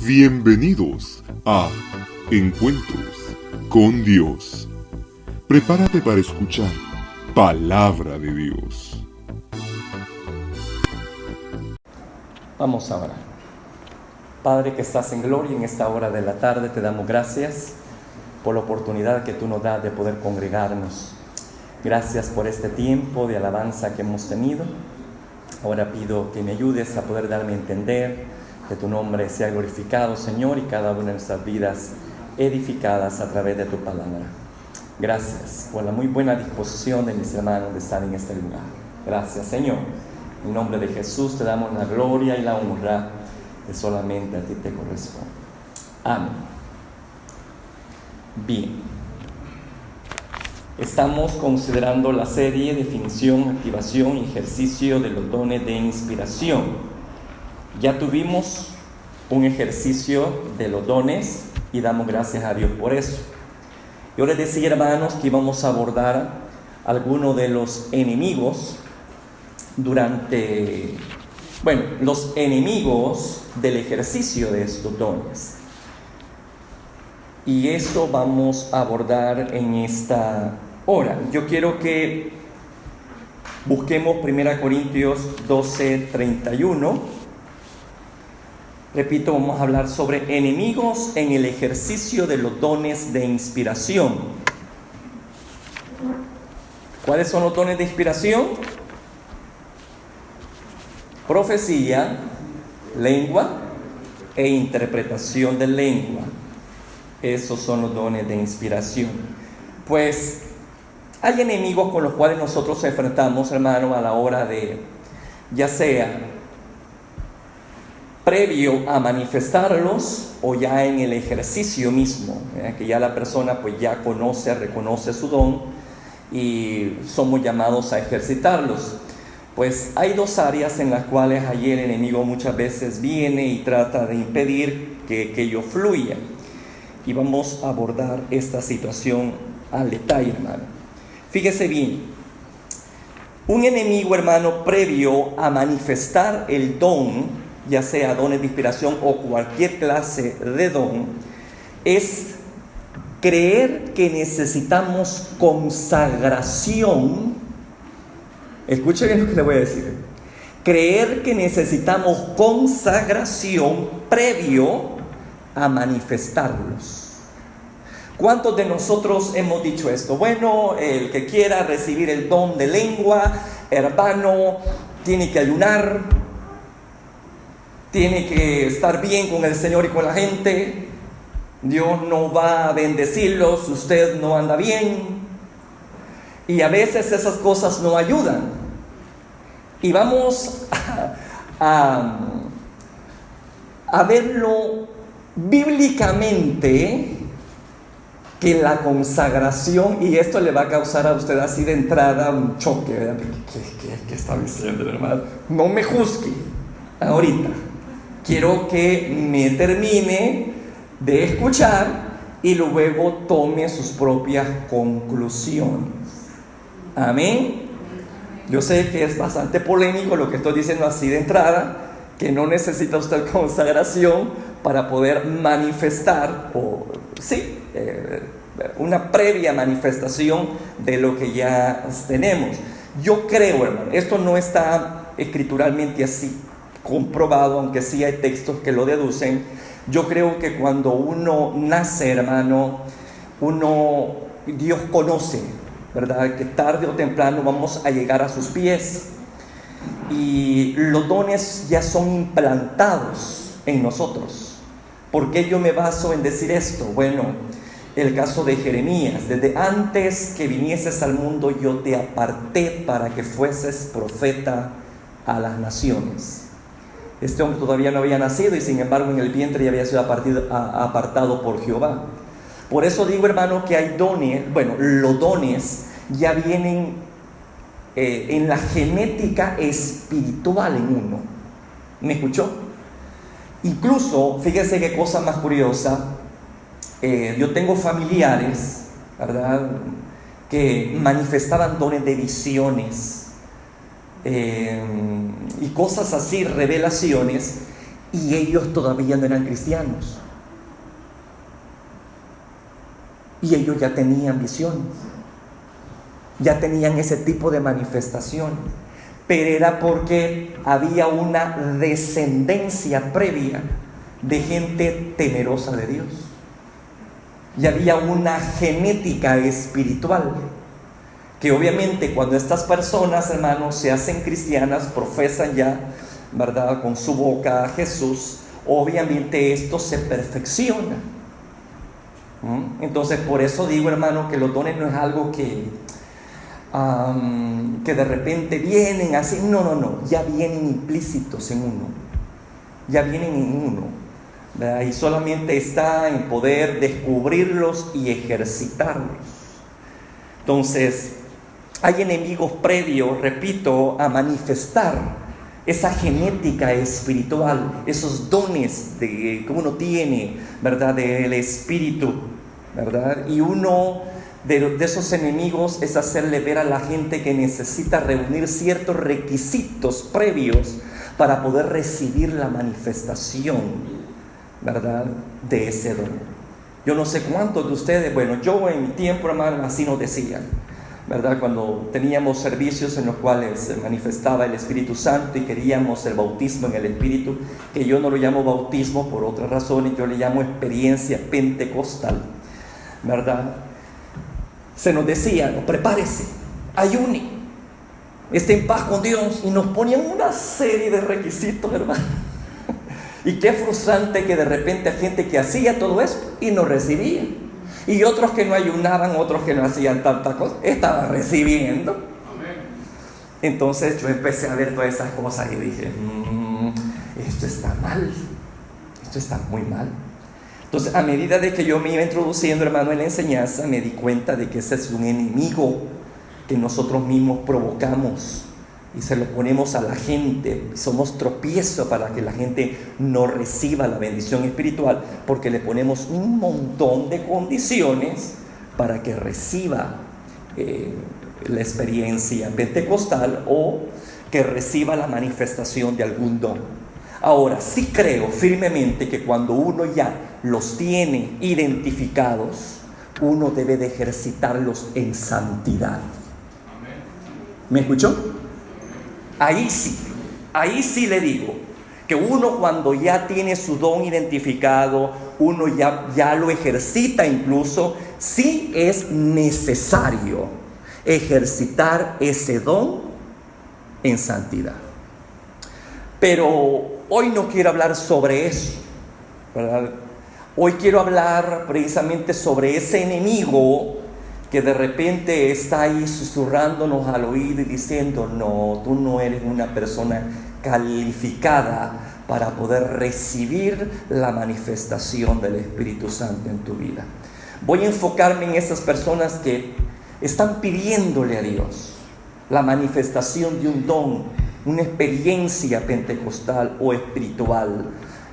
Bienvenidos a Encuentros con Dios. Prepárate para escuchar Palabra de Dios. Vamos a orar. Padre que estás en gloria, en esta hora de la tarde te damos gracias por la oportunidad que tú nos das de poder congregarnos. Gracias por este tiempo de alabanza que hemos tenido. Ahora pido que me ayudes a poder darme a entender, que tu nombre sea glorificado, Señor, y cada una de nuestras vidas edificadas a través de tu palabra. Gracias por la muy buena disposición de mis hermanos de estar en este lugar. Gracias, Señor. En nombre de Jesús te damos la gloria y la honra que solamente a ti te corresponde. Amén. Bien. Estamos considerando la serie Definición, Activación y Ejercicio de los dones de inspiración. Ya tuvimos un ejercicio de los dones y damos gracias a Dios por eso. Yo les decía, hermanos, que íbamos a abordar algunos de los enemigos los enemigos del ejercicio de estos dones. Y eso vamos a abordar en esta hora. Yo quiero que busquemos 1 Corintios 12:31. Repito, vamos a hablar sobre enemigos en el ejercicio de los dones de inspiración. ¿Cuáles son los dones de inspiración? Profecía, lengua e interpretación de lengua. Esos son los dones de inspiración. Pues hay enemigos con los cuales nosotros nos enfrentamos, hermano, a la hora de, ya sea previo a manifestarlos o ya en el ejercicio mismo, que ya la persona pues ya reconoce su don y somos llamados a ejercitarlos. Pues hay dos áreas en las cuales allí el enemigo muchas veces viene y trata de impedir que ello fluya. Y vamos a abordar esta situación al detalle, hermano. Fíjese bien, un enemigo, hermano, previo a manifestar el don, ya sea dones de inspiración o cualquier clase de don, es creer que necesitamos consagración. Escuche bien lo que le voy a decir. Creer que necesitamos consagración previo a manifestarlos. ¿Cuántos de nosotros hemos dicho esto? Bueno, el que quiera recibir el don de lengua, hermano, tiene que ayunar, tiene que estar bien con el Señor y con la gente. Dios no va a bendecirlos si usted no anda bien. Y a veces esas cosas no ayudan. Y vamos a verlo bíblicamente, que la consagración, y esto le va a causar a usted así de entrada un choque, ¿verdad? ¿Qué está diciendo, hermano? No me juzgue ahorita. Quiero que me termine de escuchar y luego tome sus propias conclusiones. Amén. Yo sé que es bastante polémico lo que estoy diciendo así de entrada, que no necesita usted consagración para poder manifestar, una previa manifestación de lo que ya tenemos. Yo creo, hermano, esto no está escrituralmente así comprobado, aunque sí hay textos que lo deducen. Yo creo que cuando uno nace, hermano, Dios conoce, ¿verdad?, que tarde o temprano vamos a llegar a sus pies y los dones ya son implantados en nosotros. ¿Por qué yo me baso en decir esto? Bueno, el caso de Jeremías: desde antes que vinieses al mundo yo te aparté para que fueses profeta a las naciones. Este hombre todavía no había nacido y sin embargo en el vientre ya había sido apartado por Jehová. Por eso digo, hermano, que hay dones, los dones ya vienen en la genética espiritual en uno. ¿Me escuchó? Incluso, fíjese qué cosa más curiosa, yo tengo familiares, ¿verdad?, que manifestaban dones de visiones y cosas así, revelaciones, y ellos todavía no eran cristianos. Y ellos ya tenían visiones, ya tenían ese tipo de manifestaciones, pero era porque había una descendencia previa de gente temerosa de Dios. Y había una genética espiritual que obviamente cuando estas personas, hermanos, se hacen cristianas, profesan ya, ¿verdad?, con su boca a Jesús, obviamente esto se perfecciona. Entonces, por eso digo, hermano, que los dones no es algo que de repente vienen así. No, ya vienen implícitos en uno. Ya vienen en uno, ¿verdad? Y solamente está en poder descubrirlos y ejercitarlos. Entonces, hay enemigos previos, repito, a manifestar esa genética espiritual, esos dones que uno tiene, ¿verdad?, del Espíritu, ¿verdad? Y uno de esos enemigos es hacerle ver a la gente que necesita reunir ciertos requisitos previos para poder recibir la manifestación, ¿verdad?, de ese don. Yo no sé cuántos de ustedes, bueno, yo en mi tiempo, hermano, así nos decían, ¿verdad? Cuando teníamos servicios en los cuales se manifestaba el Espíritu Santo y queríamos el bautismo en el Espíritu, que yo no lo llamo bautismo por otras razones, yo le llamo experiencia pentecostal, ¿verdad? Se nos decía, no, prepárese, ayune, esté en paz con Dios, y nos ponían una serie de requisitos, hermano. Y qué frustrante que de repente hay gente que hacía todo eso y no recibía. Y otros que no ayunaban, otros que no hacían tantas cosas, estaban recibiendo. Amén. Entonces yo empecé a ver todas esas cosas y dije, esto está mal, esto está muy mal. Entonces, a medida de que yo me iba introduciendo, hermano, en la enseñanza, me di cuenta de que ese es un enemigo que nosotros mismos provocamos y se lo ponemos a la gente. Somos tropiezo para que la gente no reciba la bendición espiritual, porque le ponemos un montón de condiciones para que reciba la experiencia pentecostal o que reciba la manifestación de algún don. Ahora, sí creo firmemente que cuando uno ya los tiene identificados, uno debe de ejercitarlos en santidad. ¿Me escuchó? Ahí sí le digo que uno cuando ya tiene su don identificado, uno ya lo ejercita incluso, sí es necesario ejercitar ese don en santidad. Pero hoy no quiero hablar sobre eso, ¿verdad? Hoy quiero hablar precisamente sobre ese enemigo que de repente está ahí susurrándonos al oído y diciendo, no, tú no eres una persona calificada para poder recibir la manifestación del Espíritu Santo en tu vida. Voy a enfocarme en esas personas que están pidiéndole a Dios la manifestación de un don, una experiencia pentecostal o espiritual,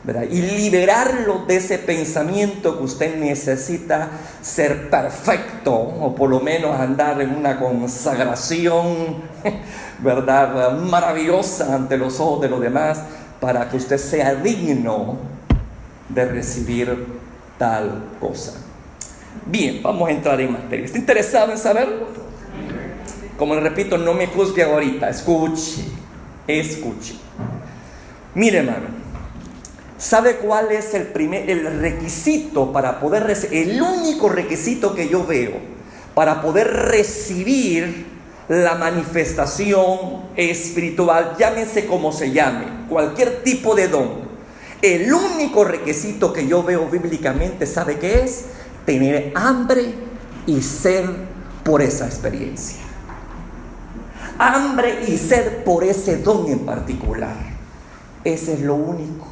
¿verdad? Y liberarlo de ese pensamiento que usted necesita ser perfecto, o por lo menos andar en una consagración, ¿verdad?, maravillosa ante los ojos de los demás, para que usted sea digno de recibir tal cosa. Bien, vamos a entrar en materia. ¿Está interesado en saberlo? Como le repito, no me juzgue ahorita, escuche. Mire, hermano, ¿sabe cuál es el requisito para poder recibir? El único requisito que yo veo para poder recibir la manifestación espiritual, llámese como se llame, cualquier tipo de don. El único requisito que yo veo bíblicamente, ¿sabe qué es? Tener hambre y sed por esa experiencia. Hambre y sed por ese don en particular. Ese es lo único.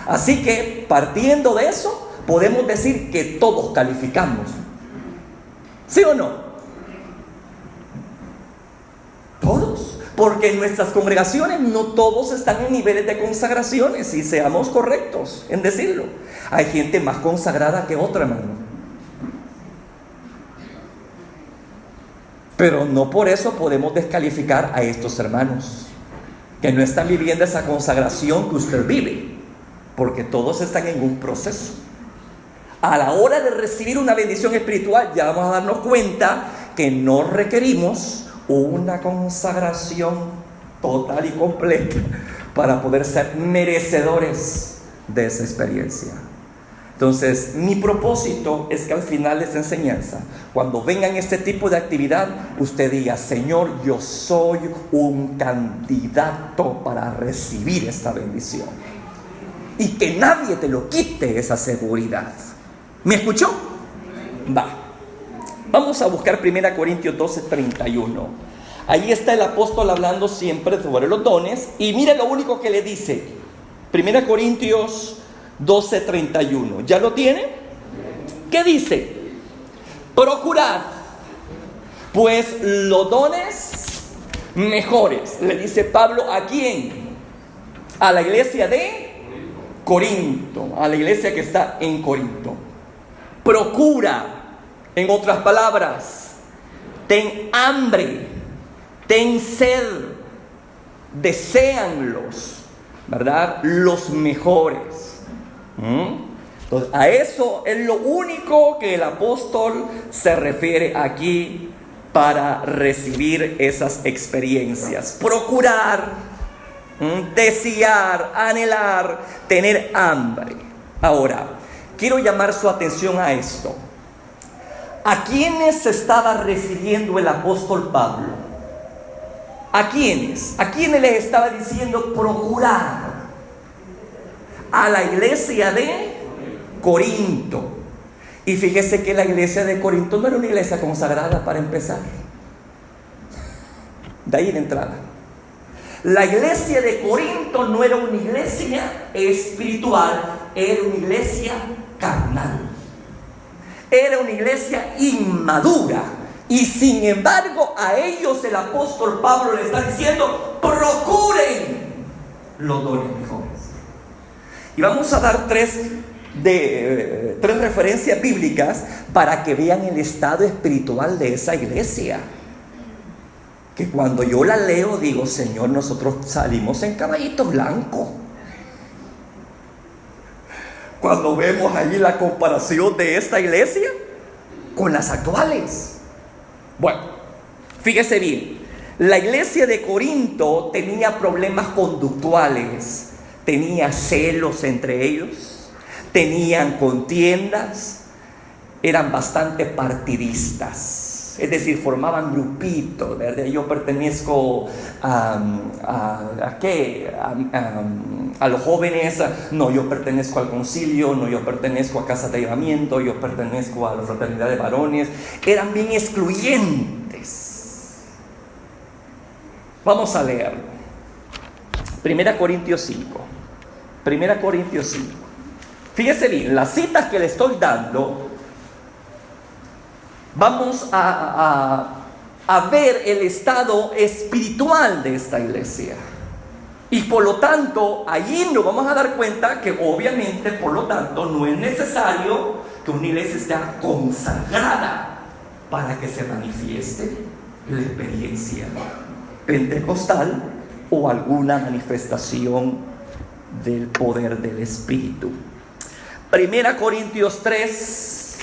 Así que, partiendo de eso, podemos decir que todos calificamos. ¿Sí o no? Todos. Porque en nuestras congregaciones no todos están en niveles de consagraciones, y seamos correctos en decirlo. Hay gente más consagrada que otra, hermano. Pero no por eso podemos descalificar a estos hermanos que no están viviendo esa consagración que usted vive. porque todos están en un proceso. A la hora de recibir una bendición espiritual, ya vamos a darnos cuenta que no requerimos una consagración total y completa para poder ser merecedores de esa experiencia. Entonces, mi propósito es que al final de esta enseñanza, cuando vengan este tipo de actividad, usted diga: Señor, yo soy un candidato para recibir esta bendición. Y que nadie te lo quite, esa seguridad. ¿Me escuchó? Va. Vamos a buscar 1 Corintios 12:31. Ahí está el apóstol hablando siempre sobre los dones. Y mire lo único que le dice. 1 Corintios 12:31. ¿Ya lo tiene? ¿Qué dice? Procurad, pues, los dones mejores. Le dice Pablo, ¿a quién? A la iglesia de Corinto. A la iglesia que está en Corinto. Procura, en otras palabras, ten hambre, ten sed, deséanlos, ¿verdad? Los mejores. Entonces, a eso es lo único que el apóstol se refiere aquí para recibir esas experiencias. Procurar, desear, anhelar, tener hambre. Ahora, quiero llamar su atención a esto. ¿A quiénes estaba refiriendo el apóstol Pablo? ¿A quiénes? ¿A quiénes les estaba diciendo procurar? A la iglesia de Corinto. Y fíjese que la iglesia de Corinto no era una iglesia consagrada para empezar. De ahí de entrada. La iglesia de Corinto no era una iglesia espiritual, era una iglesia carnal. Era una iglesia inmadura. Y sin embargo, a ellos el apóstol Pablo le está diciendo: procuren los dones mejores. Y vamos a dar tres referencias bíblicas para que vean el estado espiritual de esa iglesia. Que cuando yo la leo digo: Señor, nosotros salimos en caballito blanco. Cuando vemos allí la comparación de esta iglesia con las actuales. Bueno, fíjese bien. La iglesia de Corinto tenía problemas conductuales. Tenía celos entre ellos, tenían contiendas, eran bastante partidistas, es decir, formaban grupitos, ¿verdad? Yo pertenezco a los jóvenes, no, yo pertenezco al concilio, no, yo pertenezco a Casa de Ayudamiento, yo pertenezco a la fraternidad de varones. Eran bien excluyentes. Vamos a leerlo. 1 Corintios 5. 1 Corintios 5. Fíjese bien, las citas que le estoy dando, vamos a ver el estado espiritual de esta iglesia. Y por lo tanto, allí nos vamos a dar cuenta que obviamente, por lo tanto, no es necesario que una iglesia esté consagrada para que se manifieste la experiencia pentecostal o alguna manifestación del poder del Espíritu. 1 Corintios 3,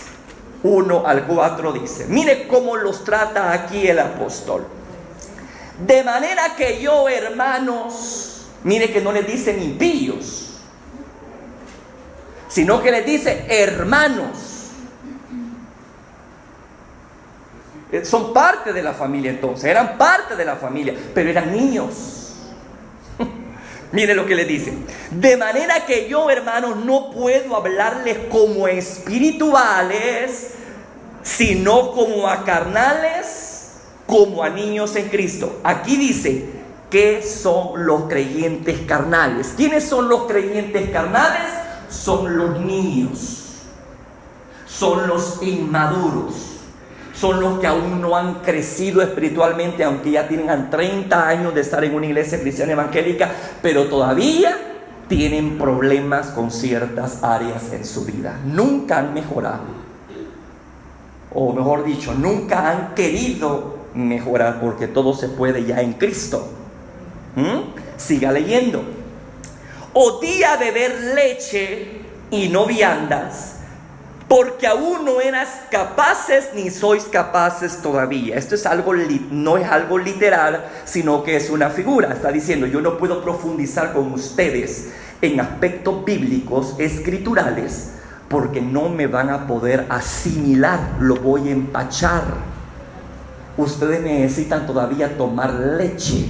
1 al 4 dice: mire cómo los trata aquí el apóstol. De manera que yo, hermanos, mire que no les dicen impíos, sino que les dice hermanos. Son parte de la familia entonces, eran parte de la familia, pero eran niños. Mire lo que le dice: de manera que yo, hermanos, no puedo hablarles como espirituales, sino como a carnales, como a niños en Cristo. Aquí dice: ¿qué son los creyentes carnales? ¿Quiénes son los creyentes carnales? Son los niños, son los inmaduros, son los que aún no han crecido espiritualmente, aunque ya tienen 30 años de estar en una iglesia cristiana evangélica, pero todavía tienen problemas con ciertas áreas en su vida. Nunca han mejorado, o mejor dicho, nunca han querido mejorar, porque todo se puede ya en Cristo. Siga leyendo. os di a beber leche y no viandas, porque aún no eras capaces ni sois capaces todavía. Esto es algo, no es algo literal, sino que es una figura. Está diciendo, yo no puedo profundizar con ustedes en aspectos bíblicos, escriturales, porque no me van a poder asimilar, lo voy a empachar. Ustedes necesitan todavía tomar leche.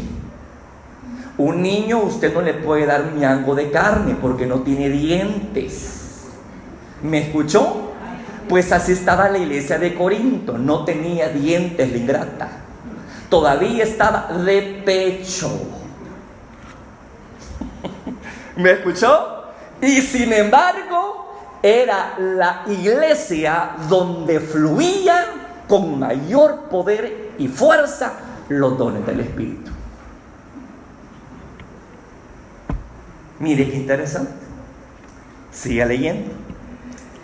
Un niño usted no le puede dar un ñango de carne porque no tiene dientes. ¿Me escuchó? Pues así estaba la iglesia de Corinto, no tenía dientes la ingrata, todavía estaba de pecho. ¿Me escuchó? Y sin embargo, era la iglesia donde fluían con mayor poder y fuerza los dones del Espíritu. Mire qué interesante. Siga leyendo.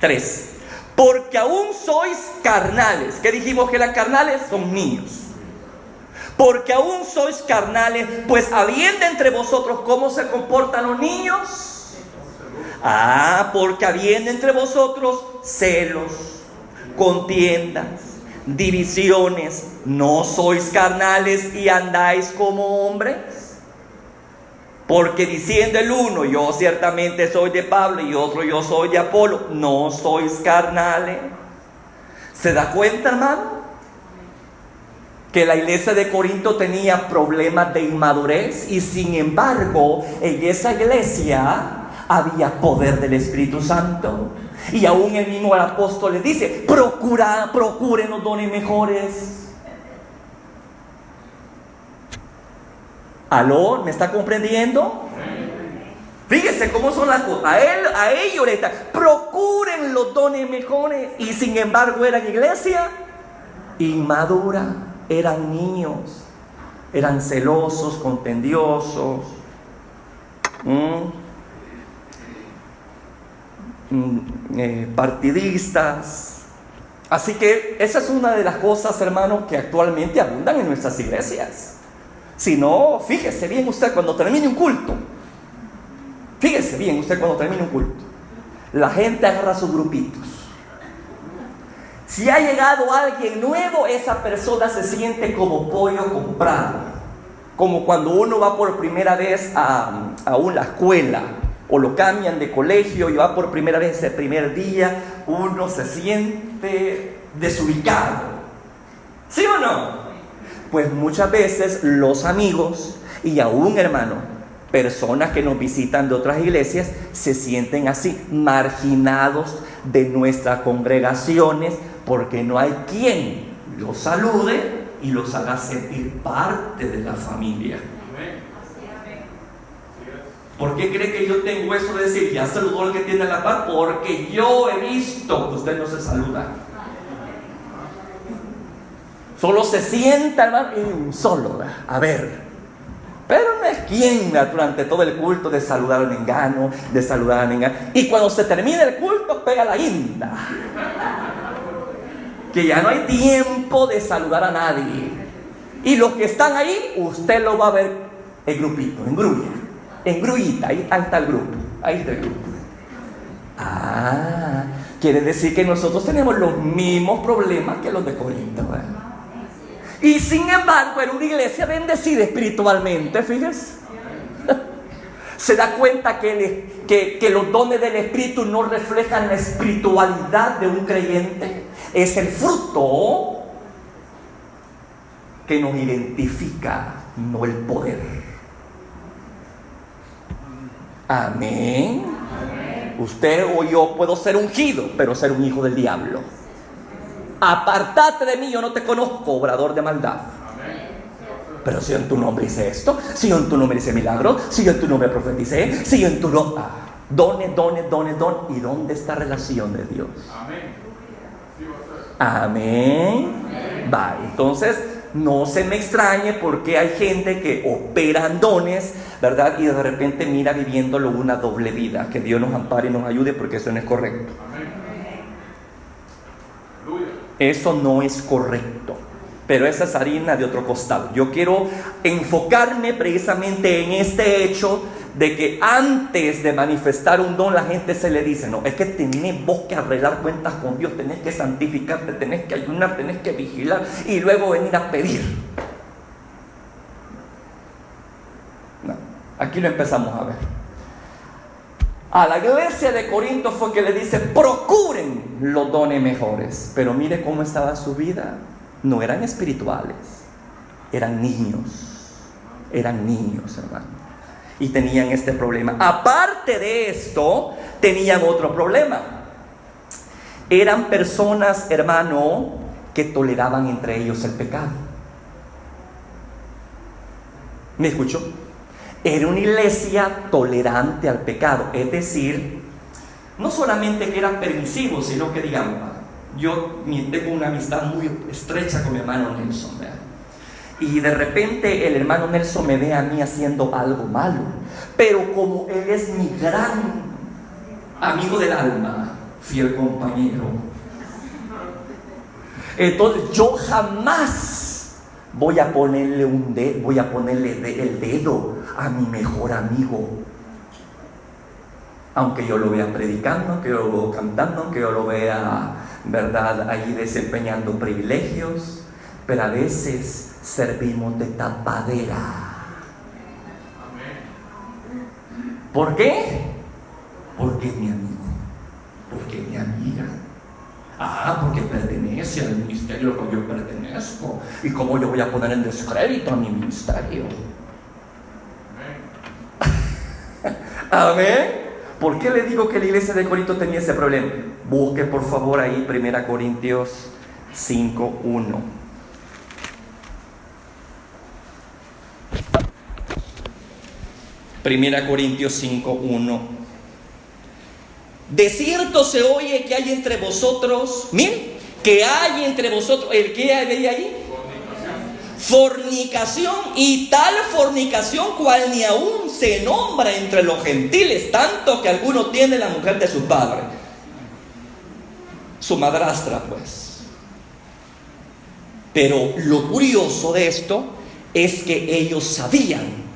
3. Porque aún sois carnales. ¿Qué dijimos que eran carnales? Son niños. Porque aún sois carnales, pues habiendo entre vosotros cómo se comportan los niños. Porque habiendo entre vosotros celos, contiendas, divisiones, ¿no sois carnales y andáis como hombres? Porque diciendo el uno, yo ciertamente soy de Pablo, y otro, yo soy de Apolo, ¿no sois carnales? ¿Se da cuenta, hermano? Que la iglesia de Corinto tenía problemas de inmadurez, y sin embargo, en esa iglesia había poder del Espíritu Santo. Y aún el mismo apóstol le dice, procuren los dones mejores. ¿Aló? ¿Me está comprendiendo? Fíjese cómo son las cosas. A ellos le está, procuren los dones mejores. Y sin embargo eran iglesia inmadura, eran niños, eran celosos, contendiosos, partidistas. Así que esa es una de las cosas, hermanos, que actualmente abundan en nuestras iglesias. Si no, fíjese bien usted cuando termine un culto. Fíjese bien usted cuando termine un culto. La gente agarra sus grupitos. Si ha llegado alguien nuevo, esa persona se siente como pollo comprado. Como cuando uno va por primera vez a una escuela, o lo cambian de colegio y va por primera vez ese primer día, uno se siente desubicado. ¿Sí o no? Pues muchas veces los amigos y aún, hermano, personas que nos visitan de otras iglesias se sienten así, marginados de nuestras congregaciones, porque no hay quien los salude y los haga sentir parte de la familia. ¿Por qué cree que yo tengo eso de decir, ya saludó al que tiene la par? Porque yo he visto que usted no se saluda. Solo se sienta, hermano, y solo, a ver. Pero no es quien durante todo el culto de saludar al engano, de saludar al engano. Y cuando se termina el culto, pega la guinda. Que ya no hay tiempo de saludar a nadie. Y los que están ahí, usted lo va a ver en grupito, en grulla, en grullita. Ahí está el grupo. Ahí está el grupo. Quiere decir que nosotros tenemos los mismos problemas que los de Corinto, ¿verdad? Y sin embargo, era una iglesia bendecida espiritualmente, fíjense. Se da cuenta que los dones del Espíritu no reflejan la espiritualidad de un creyente. Es el fruto que nos identifica, no el poder. Amén. Usted o yo puedo ser ungido, pero ser un hijo del diablo. Apartate de mí, yo no te conozco, obrador de maldad. Pero si yo en tu nombre hice esto, si yo en tu nombre hice milagros, si yo en tu nombre profeticé, si yo en tu nombre... dones. ¿Y dónde está la relación de Dios? Amén. Va, entonces no se me extrañe porque hay gente que operan dones, ¿verdad? Y de repente mira viviéndolo una doble vida. Que Dios nos ampare y nos ayude, porque eso no es correcto. Eso no es correcto. Pero esa es harina de otro costal. Yo quiero enfocarme precisamente en este hecho de que antes de manifestar un don la gente se le dice, no, es que tenés vos que arreglar cuentas con Dios, tenés que santificarte, tenés que ayunar, tenés que vigilar y luego venir a pedir. No, aquí lo empezamos a ver. A la iglesia de Corinto fue que le dice, procuren los dones mejores. Pero mire cómo estaba su vida. No eran espirituales, eran niños, hermano. Y tenían este problema. Aparte de esto, tenían otro problema. Eran personas, hermano, que toleraban entre ellos el pecado. ¿Me escuchó? Era una iglesia tolerante al pecado. Es decir, no solamente que eran permisivos, sino que, digamos, yo tengo una amistad muy estrecha con mi hermano Nelson, ¿verdad? Y de repente el hermano Nelson me ve a mí haciendo algo malo, pero como él es mi gran amigo del alma, fiel compañero, entonces yo jamás voy a ponerle el dedo a mi mejor amigo, aunque yo lo vea predicando, aunque yo lo vea cantando, aunque yo lo vea, ¿verdad?, ahí desempeñando privilegios, pero a veces servimos de tapadera. ¿Por qué? Porque es mi amigo, porque es mi amiga. Porque pertenece al ministerio al que yo pertenezco. ¿Y cómo yo voy a poner en descrédito a mi ministerio? Amén. ¿Por qué le digo que la iglesia de Corinto tenía ese problema? Busque por favor ahí 1 Corintios 5:1. 1 Corintios 5:1. De cierto se oye que hay entre vosotros, miren, que hay entre vosotros, ¿el qué hay ahí? Fornicación, y tal fornicación cual ni aún se nombra entre los gentiles, tanto que alguno tiene la mujer de su padre, su madrastra pues. Pero lo curioso de esto es que ellos sabían.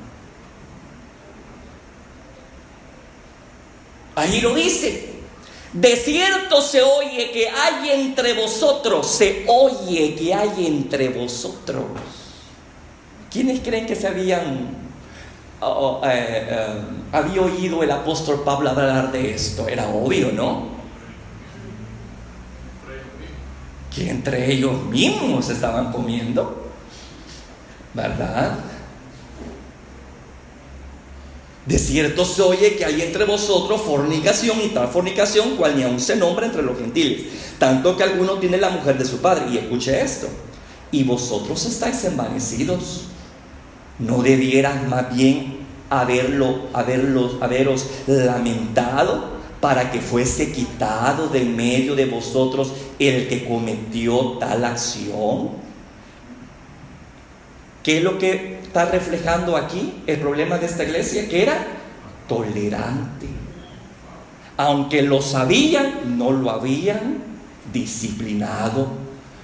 Ahí lo dice. De cierto se oye que hay entre vosotros. Se oye que hay entre vosotros. ¿Quiénes creen que se había oído el apóstol Pablo hablar de esto? Era obvio, ¿no? Que entre ellos mismos estaban comiendo, ¿verdad? De cierto se oye que hay entre vosotros fornicación, y tal fornicación cual ni aún se nombra entre los gentiles, tanto que alguno tiene la mujer de su padre. Y escuche esto: y vosotros estáis envanecidos. ¿No debieran más bien haberos lamentado para que fuese quitado de en medio de vosotros el que cometió tal acción? ¿Qué es lo que está reflejando aquí el problema de esta iglesia? Que era tolerante. Aunque lo sabían, no lo habían disciplinado,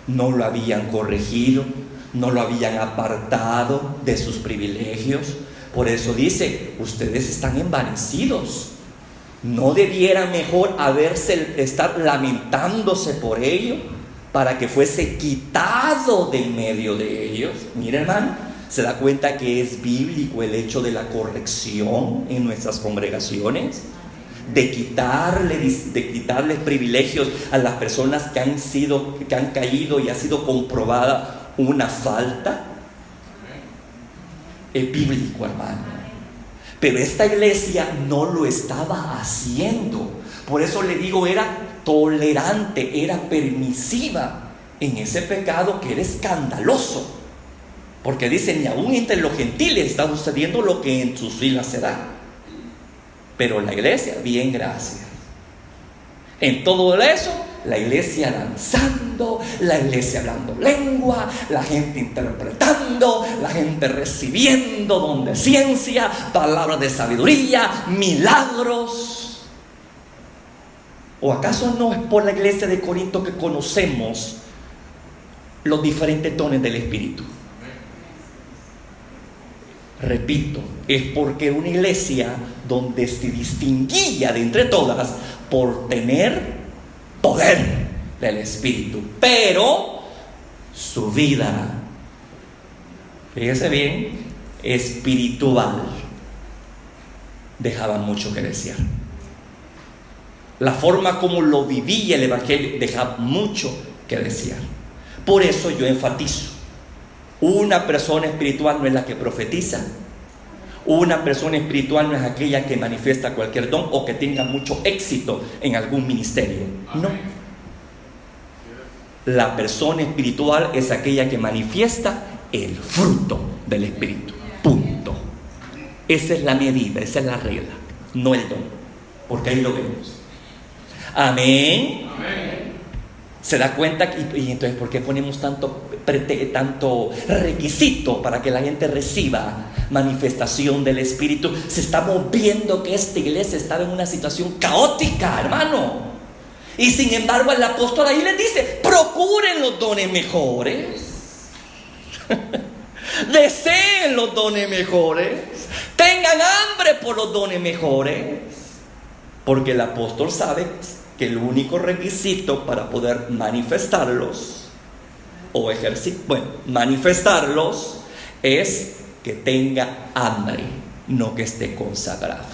no lo habían corregido, no lo habían apartado de sus privilegios. Por eso dice: ustedes están envanecidos. ¿No debieran mejor estar lamentándose por ello, para que fuese quitado de en medio de ellos? Mira, hermano, ¿se da cuenta que es bíblico el hecho de la corrección en nuestras congregaciones? De quitarles privilegios a las personas que han caído y ha sido comprobada una falta. Es bíblico, hermano. Pero esta iglesia no lo estaba haciendo. Por eso le digo, era tolerante, era permisiva en ese pecado que era escandaloso. Porque dice: ni aún entre los gentiles está sucediendo lo que en sus filas se da. Pero la iglesia, bien, gracias. En todo eso, la iglesia danzando, la iglesia hablando lengua, la gente interpretando, la gente recibiendo don de ciencia, palabras de sabiduría, milagros. ¿O acaso no es por la iglesia de Corinto que conocemos los diferentes dones del Espíritu? Repito, es porque era una iglesia donde se distinguía de entre todas por tener poder del Espíritu, pero su vida, fíjese bien, espiritual, dejaba mucho que desear. La forma como lo vivía el Evangelio dejaba mucho que desear. Por eso yo enfatizo: una persona espiritual no es la que profetiza. Una persona espiritual no es aquella que manifiesta cualquier don o que tenga mucho éxito en algún ministerio. No. La persona espiritual es aquella que manifiesta el fruto del Espíritu. Punto. Esa es la medida, esa es la regla, no el don. Porque ahí lo vemos. Amén. Amén. ¿Se da cuenta? Y entonces, ¿por qué ponemos tanto requisito para que la gente reciba manifestación del Espíritu? Se estamos viendo que esta iglesia estaba en una situación caótica, hermano. Y sin embargo el apóstol ahí les dice: procuren los dones mejores. Deseen los dones mejores. Tengan hambre por los dones mejores. Porque el apóstol sabe que el único requisito para poder manifestarlos o manifestarlos es que tenga hambre, no que esté consagrado.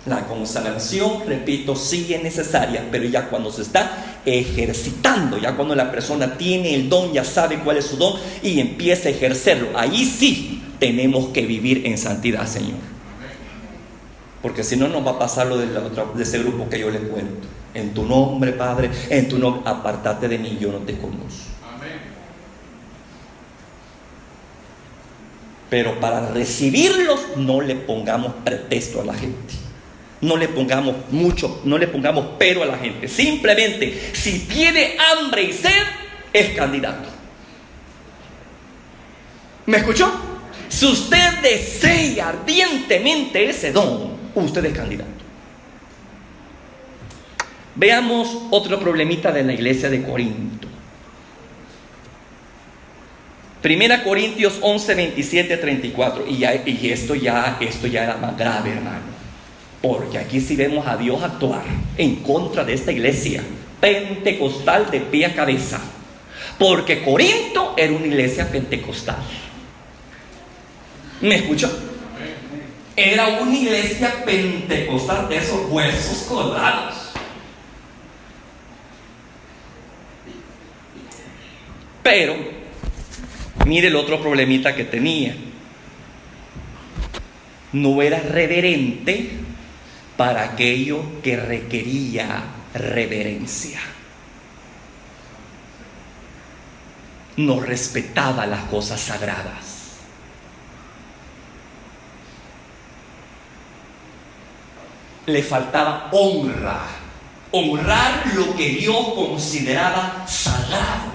La consagración, repito, sí es necesaria, pero ya cuando se está ejercitando, ya cuando la persona tiene el don, ya sabe cuál es su don y empieza a ejercerlo, ahí sí tenemos que vivir en santidad, Señor. Porque si no, nos va a pasar lo de ese grupo que yo le cuento. En tu nombre, Padre, en tu nombre, apártate de mí, yo no te conozco. Amén. Pero para recibirlos, no le pongamos pretexto a la gente. No le pongamos pero a la gente. Simplemente, si tiene hambre y sed, es candidato. ¿Me escuchó? Si usted desea ardientemente ese don, usted es candidato. Veamos otro problemita de la iglesia de Corinto. 1 Corintios 11, 27, 34. Y esto ya era más grave, hermano. Porque aquí sí vemos a Dios actuar en contra de esta iglesia pentecostal de pie a cabeza. Porque Corinto era una iglesia pentecostal. ¿Me escuchó? Era una iglesia pentecostal de esos huesos colgados. Pero mire el otro problemita que tenía: no era reverente para aquello que requería reverencia. No respetaba las cosas sagradas. Le faltaba honrar lo que Dios consideraba sagrado.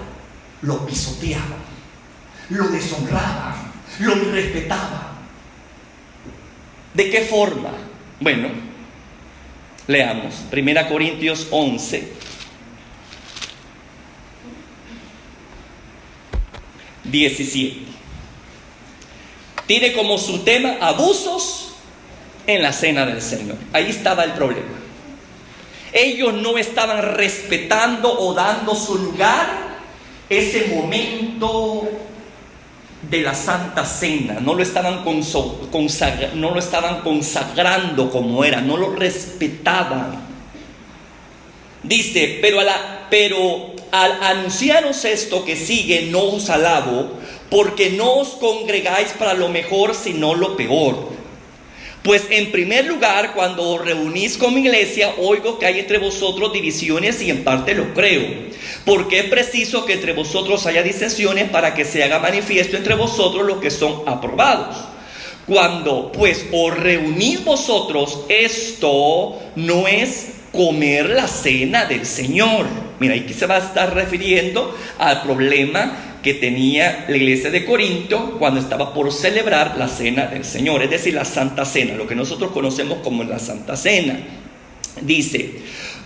Lo pisoteaban, lo deshonraban, lo irrespetaban. ¿De qué forma? Bueno, leamos 1 Corintios 11, 17. Tiene como su tema abusos en la cena del Señor. Ahí estaba el problema. Ellos no estaban respetando o dando su lugar, ese momento de la Santa Cena. No lo estaban consagrando como era, no lo respetaban. Dice: pero al anunciaros esto que sigue, no os alabo, porque no os congregáis para lo mejor, sino lo peor. Pues en primer lugar, cuando os reunís como iglesia, oigo que hay entre vosotros divisiones, y en parte lo creo. Porque es preciso que entre vosotros haya disensiones, para que se haga manifiesto entre vosotros los que son aprobados. Cuando pues os reunís vosotros, esto no es comer la cena del Señor. Mira, aquí se va a estar refiriendo al problema que tenía la iglesia de Corinto cuando estaba por celebrar la cena del Señor, es decir, la Santa Cena, lo que nosotros conocemos como la Santa Cena. Dice: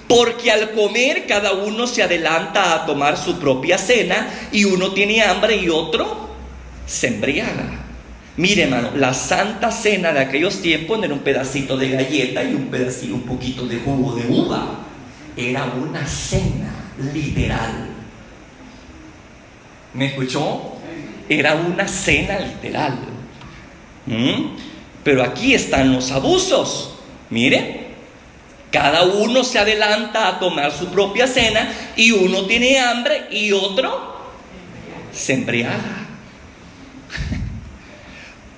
porque al comer cada uno se adelanta a tomar su propia cena, y uno tiene hambre y otro se embriaga. Mire, hermano, la Santa Cena de aquellos tiempos no era un pedacito de galleta y un poquito de jugo de uva. Era una cena literal. ¿Me escuchó? Era una cena literal. Pero aquí están los abusos. Mire, cada uno se adelanta a tomar su propia cena y uno tiene hambre y otro se embriaga.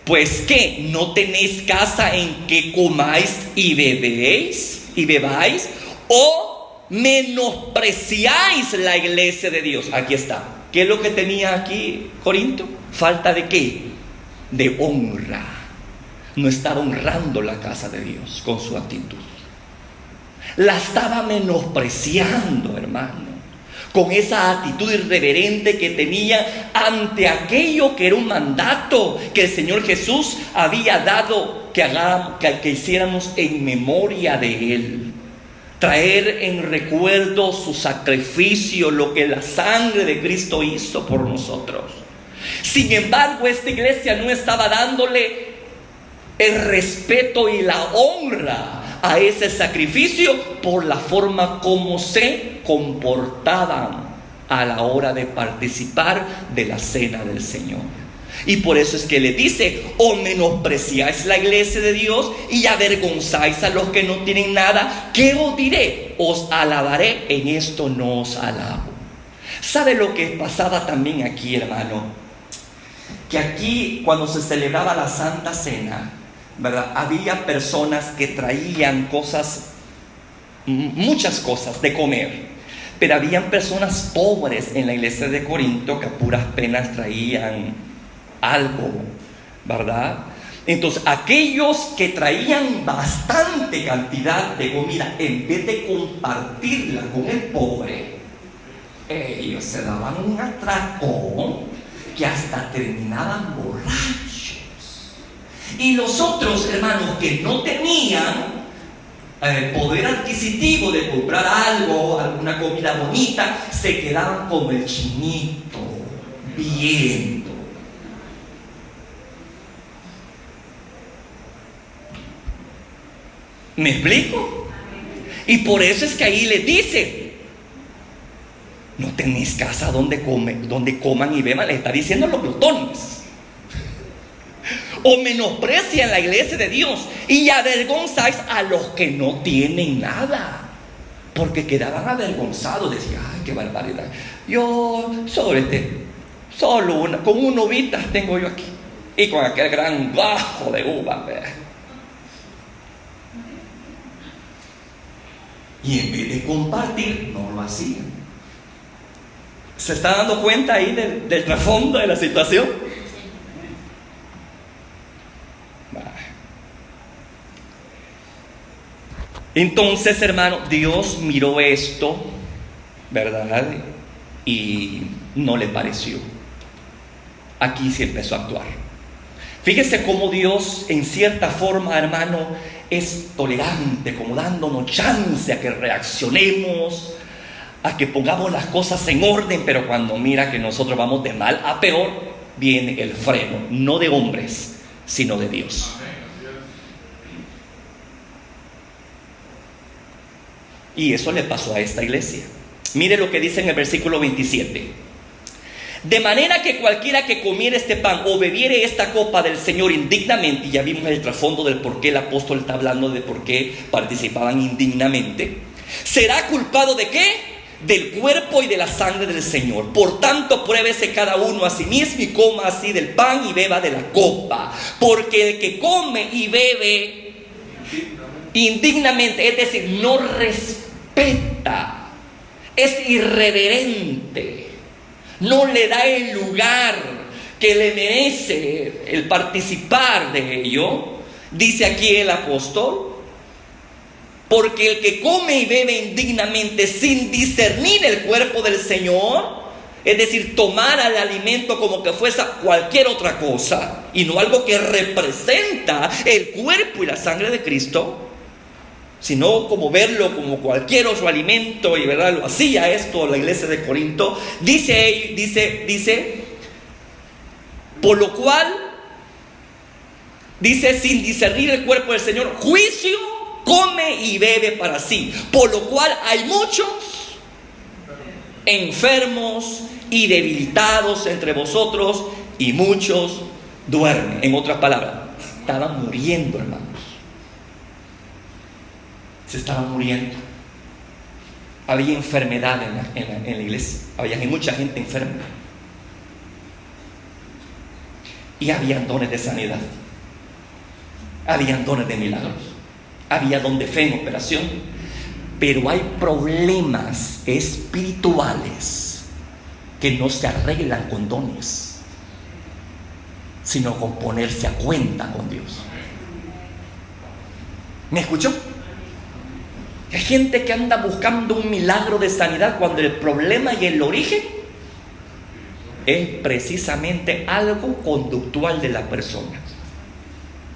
Pues ¿qué? ¿No tenéis casa en que comáis y bebáis? ¿O menospreciáis la iglesia de Dios? Aquí está. ¿Qué es lo que tenía aquí Corinto? ¿Falta de qué? De honra. No estaba honrando la casa de Dios con su actitud. La estaba menospreciando, hermano, con esa actitud irreverente que tenía ante aquello que era un mandato que el Señor Jesús había dado que hiciéramos en memoria de Él. Traer en recuerdo su sacrificio, lo que la sangre de Cristo hizo por nosotros. Sin embargo, esta iglesia no estaba dándole el respeto y la honra a ese sacrificio por la forma como se comportaban a la hora de participar de la cena del Señor. Y por eso es que le dice: o menospreciáis la iglesia de Dios y avergonzáis a los que no tienen nada. ¿Qué os diré? Os alabaré, en esto no os alabo. ¿Sabe lo que pasaba también aquí, hermano? Que aquí, cuando se celebraba la Santa Cena, ¿verdad?, había personas que traían cosas, muchas cosas de comer. Pero habían personas pobres en la iglesia de Corinto que a puras penas traían algo, ¿verdad? Entonces, aquellos que traían bastante cantidad de comida, en vez de compartirla con el pobre, ellos se daban un atracón que hasta terminaban borrachos. Y los otros, hermanos, que no tenían poder adquisitivo de comprar algo, alguna comida bonita, se quedaban como el chinito, viendo. ¿Me explico? Y por eso es que ahí les dice: no tenéis casa donde coman y beban. Les está diciendo a los glotones. O menosprecian la iglesia de Dios y avergonzáis a los que no tienen nada. Porque quedaban avergonzados. Decían: ay, qué barbaridad. Yo con una uvita tengo yo aquí. Y con aquel gran gajo de uva. Y en vez de compartir, no lo hacían. ¿Se está dando cuenta ahí del trasfondo de la situación? Entonces, hermano, Dios miró esto, ¿verdad? Y no le pareció. Aquí sí empezó a actuar. Fíjese cómo Dios, en cierta forma, hermano, es tolerante, como dándonos chance a que reaccionemos, a que pongamos las cosas en orden. Pero cuando mira que nosotros vamos de mal a peor, viene el freno, no de hombres, sino de Dios. Y eso le pasó a esta iglesia. Mire lo que dice en el versículo 27. De manera que cualquiera que comiere este pan o bebiere esta copa del Señor indignamente, y ya vimos el trasfondo del por qué el apóstol está hablando de por qué participaban indignamente, será culpado ¿de qué? Del cuerpo y de la sangre del Señor. Por tanto, pruébese cada uno a sí mismo y coma así del pan y beba de la copa. Porque el que come y bebe indignamente, es decir, no respeta, es irreverente, no le da el lugar que le merece el participar de ello, dice aquí el apóstol. Porque el que come y bebe indignamente sin discernir el cuerpo del Señor, es decir, tomar al alimento como que fuese cualquier otra cosa y no algo que representa el cuerpo y la sangre de Cristo, sino como verlo como cualquier otro alimento, y verdad, lo hacía esto la iglesia de Corinto. Dice Por lo cual, dice, sin discernir el cuerpo del Señor, juicio come y bebe para sí. Por lo cual hay muchos enfermos y debilitados entre vosotros, y muchos duermen. En otras palabras, estaban muriendo, hermanos. Se estaban muriendo. Había enfermedad en la iglesia. Había mucha gente enferma. Y había dones de sanidad. Había dones de milagros. Había don de fe en operación. Pero hay problemas espirituales que no se arreglan con dones, sino con ponerse a cuenta con Dios. ¿Me escuchó? Hay gente que anda buscando un milagro de sanidad cuando el problema y el origen es precisamente algo conductual de la persona.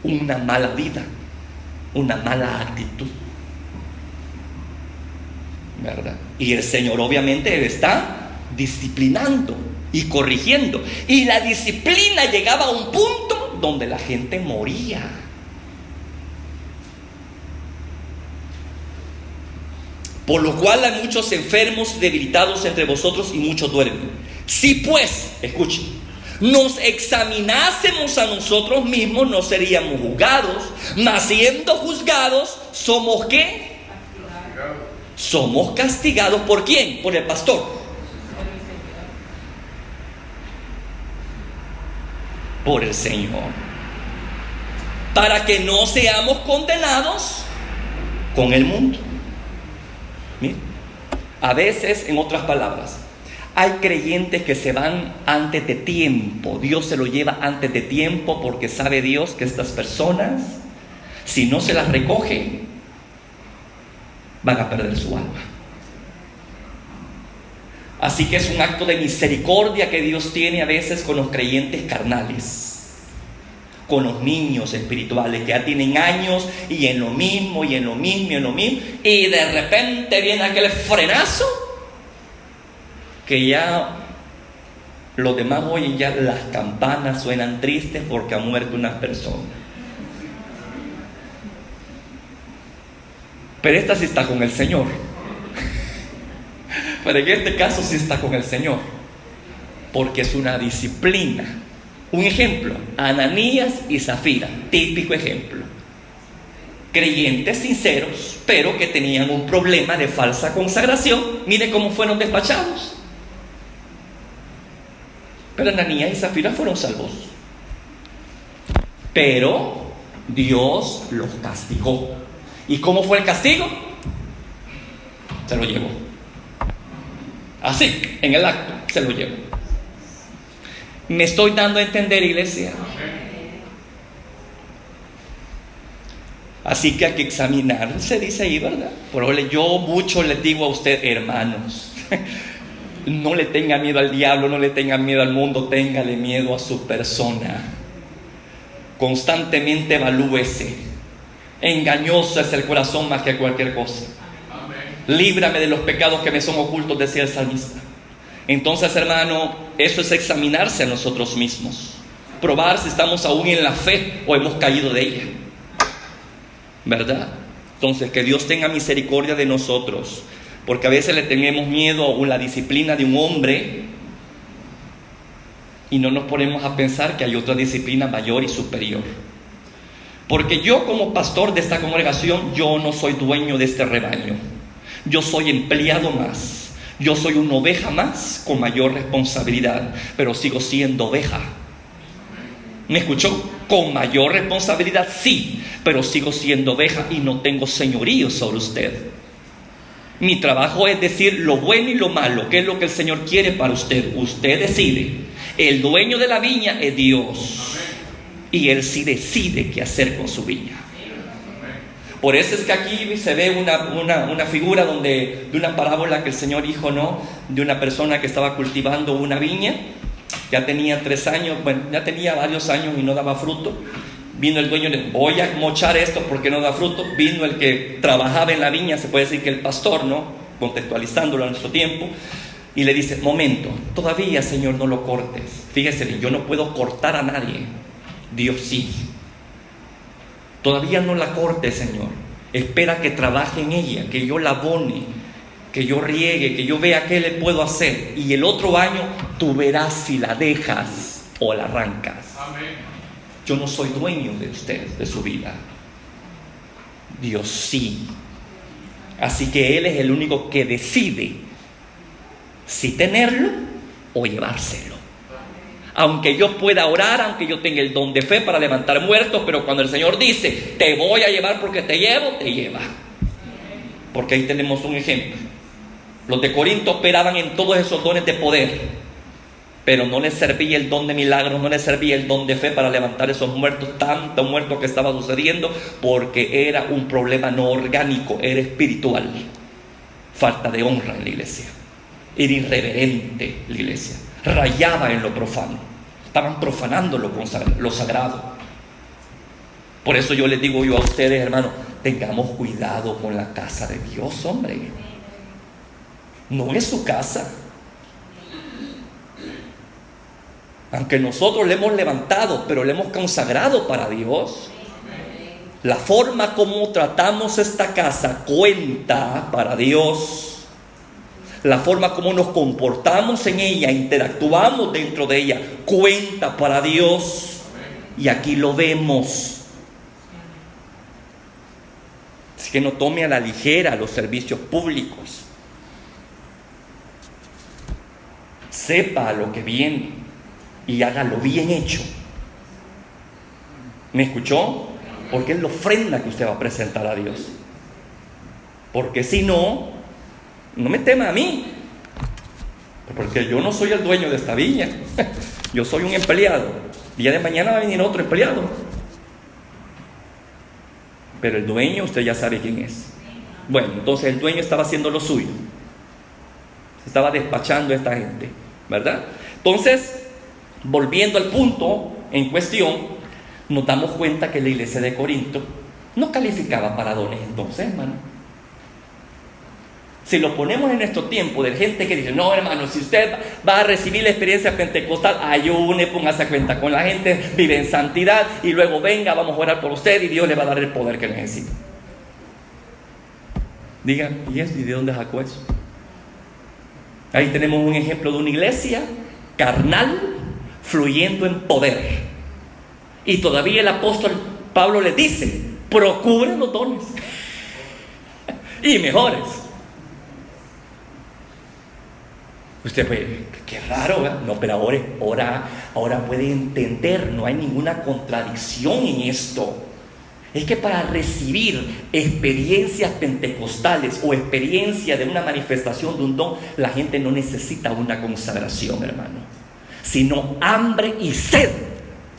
Una mala vida, una mala actitud, ¿verdad? Y el Señor obviamente está disciplinando y corrigiendo. Y la disciplina llegaba a un punto donde la gente moría. Por lo cual hay muchos enfermos, debilitados entre vosotros, y muchos duermen. Si pues, escuchen, nos examinásemos a nosotros mismos, no seríamos juzgados. Mas siendo juzgados, ¿somos qué? Castigados. Somos castigados. ¿Por quién? Por el pastor. Por el Señor. Para que no seamos condenados con el mundo. Miren, a veces, en otras palabras, hay creyentes que se van antes de tiempo. Dios se lo lleva antes de tiempo porque sabe Dios que estas personas, si no se las recoge, van a perder su alma. Así que es un acto de misericordia que Dios tiene a veces con los creyentes carnales, con los niños espirituales que ya tienen años y en lo mismo, y en lo mismo, y en lo mismo, y de repente viene aquel frenazo que ya los demás oyen, ya las campanas suenan tristes porque ha muerto una persona. Pero esta sí está con el Señor. Pero en este caso sí está con el Señor, porque es una disciplina. Un ejemplo, Ananías y Zafira, típico ejemplo. Creyentes sinceros, pero que tenían un problema de falsa consagración. Mire cómo fueron despachados. Pero Ananías y Zafira fueron salvos. Pero Dios los castigó. ¿Y cómo fue el castigo? Se lo llevó. Así, en el acto, se lo llevó. ¿Me estoy dando a entender, iglesia? Así que hay que examinar, se dice ahí, ¿verdad? Por eso yo mucho les digo a usted, hermanos, no le tenga miedo al diablo, no le tenga miedo al mundo, téngale miedo a su persona. Constantemente evalúese. Engañoso es el corazón más que cualquier cosa. Líbrame de los pecados que me son ocultos, decía el salmista. Entonces, hermano, eso es examinarse a nosotros mismos, probar si estamos aún en la fe o hemos caído de ella, ¿verdad? Entonces, que Dios tenga misericordia de nosotros, porque a veces le tenemos miedo a la disciplina de un hombre y no nos ponemos a pensar que hay otra disciplina mayor y superior. Porque yo, como pastor de esta congregación, yo no soy dueño de este rebaño. Yo soy empleado más. Yo soy una oveja más con mayor responsabilidad, pero sigo siendo oveja. ¿Me escuchó? Con mayor responsabilidad, sí, pero sigo siendo oveja y no tengo señorío sobre usted. Mi trabajo es decir lo bueno y lo malo, qué es lo que el Señor quiere para usted. Usted decide. El dueño de la viña es Dios, y Él sí decide qué hacer con su viña. Por eso es que aquí se ve una figura de una parábola que el Señor dijo, ¿no? De una persona que estaba cultivando una viña, ya tenía 3 años, bueno, ya tenía varios años y no daba fruto. Vino el dueño y le voy a mochar esto porque no da fruto. Vino el que trabajaba en la viña, se puede decir que el pastor, ¿no? Contextualizándolo a nuestro tiempo. y le dice: momento, todavía, Señor, no lo cortes. Fíjese, yo no puedo cortar a nadie, Dios sí. Todavía no la cortes, Señor. Espera que trabaje en ella, que yo la abone, que yo riegue, que yo vea qué le puedo hacer. Y el otro año tú verás si la dejas o la arrancas. Amén. Yo no soy dueño de usted, de su vida. Dios sí. Así que Él es el único que decide si tenerlo o llevárselo. Aunque yo pueda orar, aunque yo tenga el don de fe para levantar muertos, pero cuando el Señor dice: te voy a llevar porque te llevo, te lleva. Porque ahí tenemos un ejemplo. Los de Corinto operaban en todos esos dones de poder, pero no les servía el don de milagros, no les servía el don de fe para levantar esos muertos, tanto muertos que estaba sucediendo, porque era un problema no orgánico, era espiritual. Falta de honra en la iglesia. Era irreverente la iglesia. Rayaba en lo profano. Estaban profanando lo sagrado. Por eso yo les digo a ustedes, hermanos, tengamos cuidado con la casa de Dios, hombre. No es su casa. Aunque nosotros le hemos levantado, pero le hemos consagrado para Dios. La forma como tratamos esta casa cuenta para Dios. La forma como nos comportamos en ella, interactuamos dentro de ella, cuenta para Dios. Y aquí lo vemos. Así que no tome a la ligera los servicios públicos. Sepa lo que viene y hágalo bien hecho. ¿Me escuchó? Porque es la ofrenda que usted va a presentar a Dios. Porque si no, no me tema a mí, porque yo no soy el dueño de esta viña. Yo soy un empleado. Día de mañana va a venir otro empleado, pero el dueño usted ya sabe quién es. Bueno, entonces el dueño estaba haciendo lo suyo, se estaba despachando a esta gente, ¿verdad? Entonces, volviendo al punto en cuestión, nos damos cuenta que la iglesia de Corinto no calificaba para dones entonces, hermano. Si lo ponemos en estos tiempos de gente que dice: no, hermano, si usted va a recibir la experiencia pentecostal, ayune, póngase a cuenta con la gente, vive en santidad y luego venga, vamos a orar por usted y Dios le va a dar el poder que necesita. Digan: ¿y de dónde sacó eso? Ahí tenemos un ejemplo de una iglesia carnal fluyendo en poder. Y todavía el apóstol Pablo les dice: procuren los dones y mejores. Usted puede, qué raro, ¿verdad? No, pero ahora puede entender, no hay ninguna contradicción en esto. Es que para recibir experiencias pentecostales o experiencia de una manifestación de un don, la gente no necesita una consagración, hermano, sino hambre y sed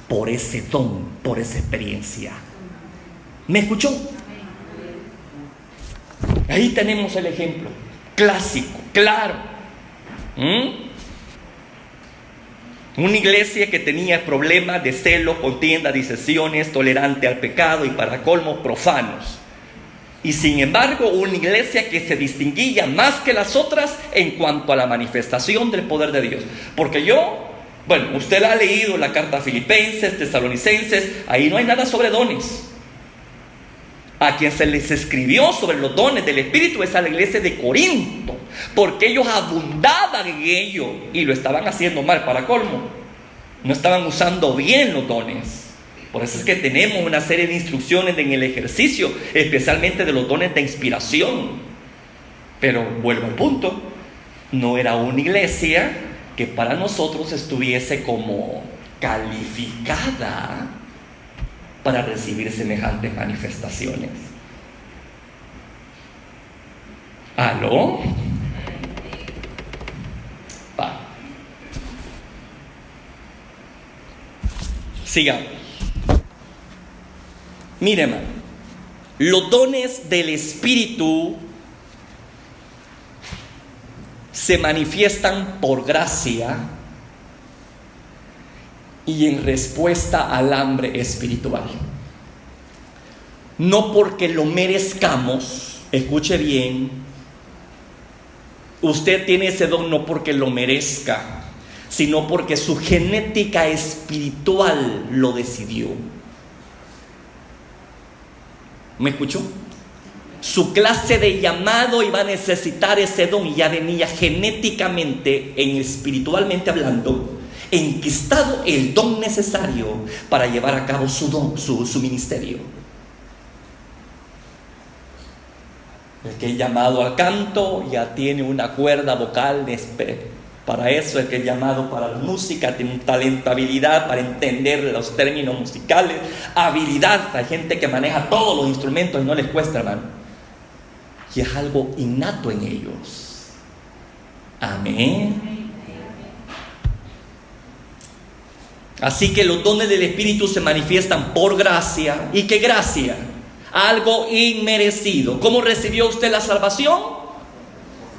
por ese don, por esa experiencia. ¿Me escuchó? Ahí tenemos el ejemplo clásico, claro. Una iglesia que tenía problemas de celo, contienda, disensiones, tolerante al pecado y para colmo profanos. Y sin embargo, una iglesia que se distinguía más que las otras en cuanto a la manifestación del poder de Dios. Porque usted ha leído la carta a Filipenses, Tesalonicenses, ahí no hay nada sobre dones. A quien se les escribió sobre los dones del Espíritu es a la iglesia de Corinto, porque ellos abundaban en ello y lo estaban haciendo mal para colmo. No estaban usando bien los dones. Por eso es que tenemos una serie de instrucciones en el ejercicio, especialmente de los dones de inspiración. Pero vuelvo al punto, no era una iglesia que para nosotros estuviese como calificada para recibir semejantes manifestaciones. ¿Aló? Va. Sigamos. Mire, hermano, los dones del Espíritu se manifiestan por gracia y en respuesta al hambre espiritual. No porque lo merezcamos, escuche bien, Usted tiene ese don no porque lo merezca, sino porque su genética espiritual lo decidió. ¿Me escuchó? Su clase de llamado iba a necesitar ese don y ya venía genéticamente, espiritualmente hablando, enquistado el don necesario para llevar a cabo su don, su ministerio. El que es llamado al canto ya tiene una cuerda vocal para eso. El que es llamado para la música tiene un talento, habilidad para entender los términos musicales, habilidad. Hay gente que maneja todos los instrumentos y no les cuesta, hermano, y es algo innato en ellos. Amén. Así que los dones del Espíritu se manifiestan por gracia. ¿Y qué gracia? Algo inmerecido. ¿Cómo recibió usted la salvación?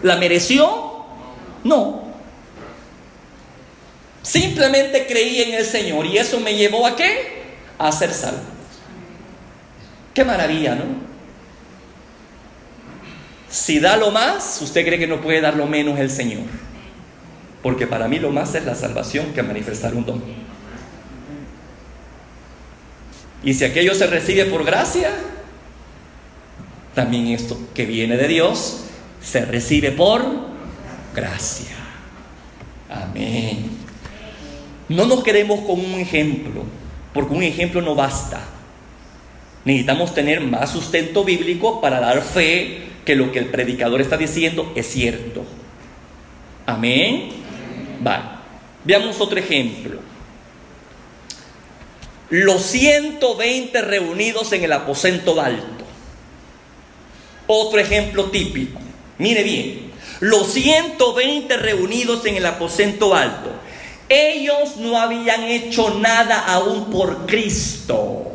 ¿La mereció? No. Simplemente creí en el Señor y eso me llevó ¿a qué? A ser salvo. Qué maravilla, ¿no? Si da lo más, usted cree que no puede dar lo menos el Señor. Porque para mí lo más es la salvación que manifestar un don. Y si aquello se recibe por gracia, también esto que viene de Dios se recibe por gracia. Amén. No nos quedemos con un ejemplo, porque un ejemplo no basta. Necesitamos tener más sustento bíblico para dar fe que lo que el predicador está diciendo es cierto. Amén. Vale. Veamos otro ejemplo. Los 120 reunidos en el aposento alto. Otro ejemplo típico. Mire bien. Los 120 reunidos en el aposento alto. Ellos no habían hecho nada aún por Cristo.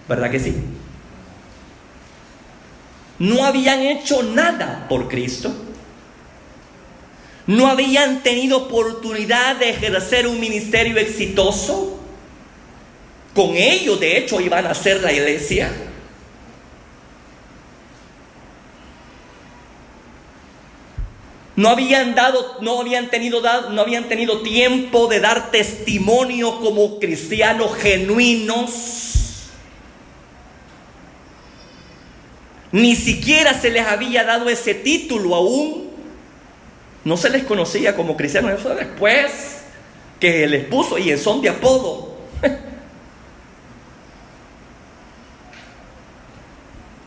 ¿Verdad que sí? No habían hecho nada por Cristo. No habían tenido oportunidad de ejercer un ministerio exitoso. Con ellos, de hecho, iban a ser la iglesia. No habían tenido tiempo de dar testimonio como cristianos genuinos. Ni siquiera se les había dado ese título aún. No se les conocía como cristianos. Eso después que les puso y son de apodo.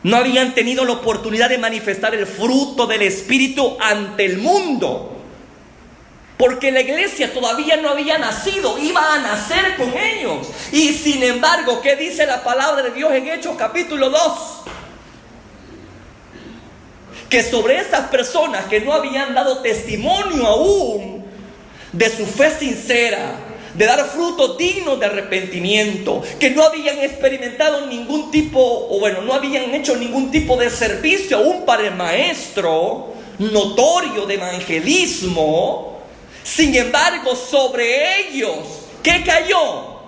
No habían tenido la oportunidad de manifestar el fruto del Espíritu ante el mundo. Porque la iglesia todavía no había nacido, iba a nacer con ellos. Y sin embargo, ¿qué dice la palabra de Dios en Hechos capítulo 2? Que sobre esas personas que no habían dado testimonio aún de su fe sincera, de dar frutos dignos de arrepentimiento, que no habían experimentado ningún tipo, no habían hecho ningún tipo de servicio aún para el maestro notorio de evangelismo. Sin embargo, sobre ellos, ¿qué cayó?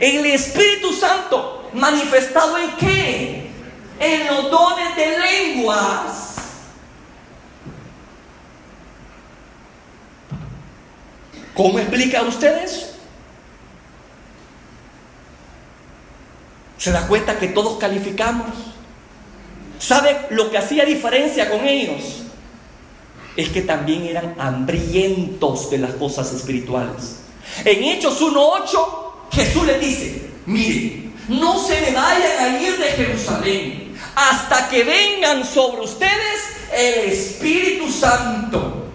El Espíritu Santo. ¿Manifestado en qué? En los dones de lenguas. ¿Cómo explica usted eso? ¿Se da cuenta que todos calificamos? ¿Sabe lo que hacía diferencia con ellos? Es que también eran hambrientos de las cosas espirituales. En Hechos 1:8, Jesús les dice: miren, no se me vayan a ir de Jerusalén hasta que vengan sobre ustedes el Espíritu Santo.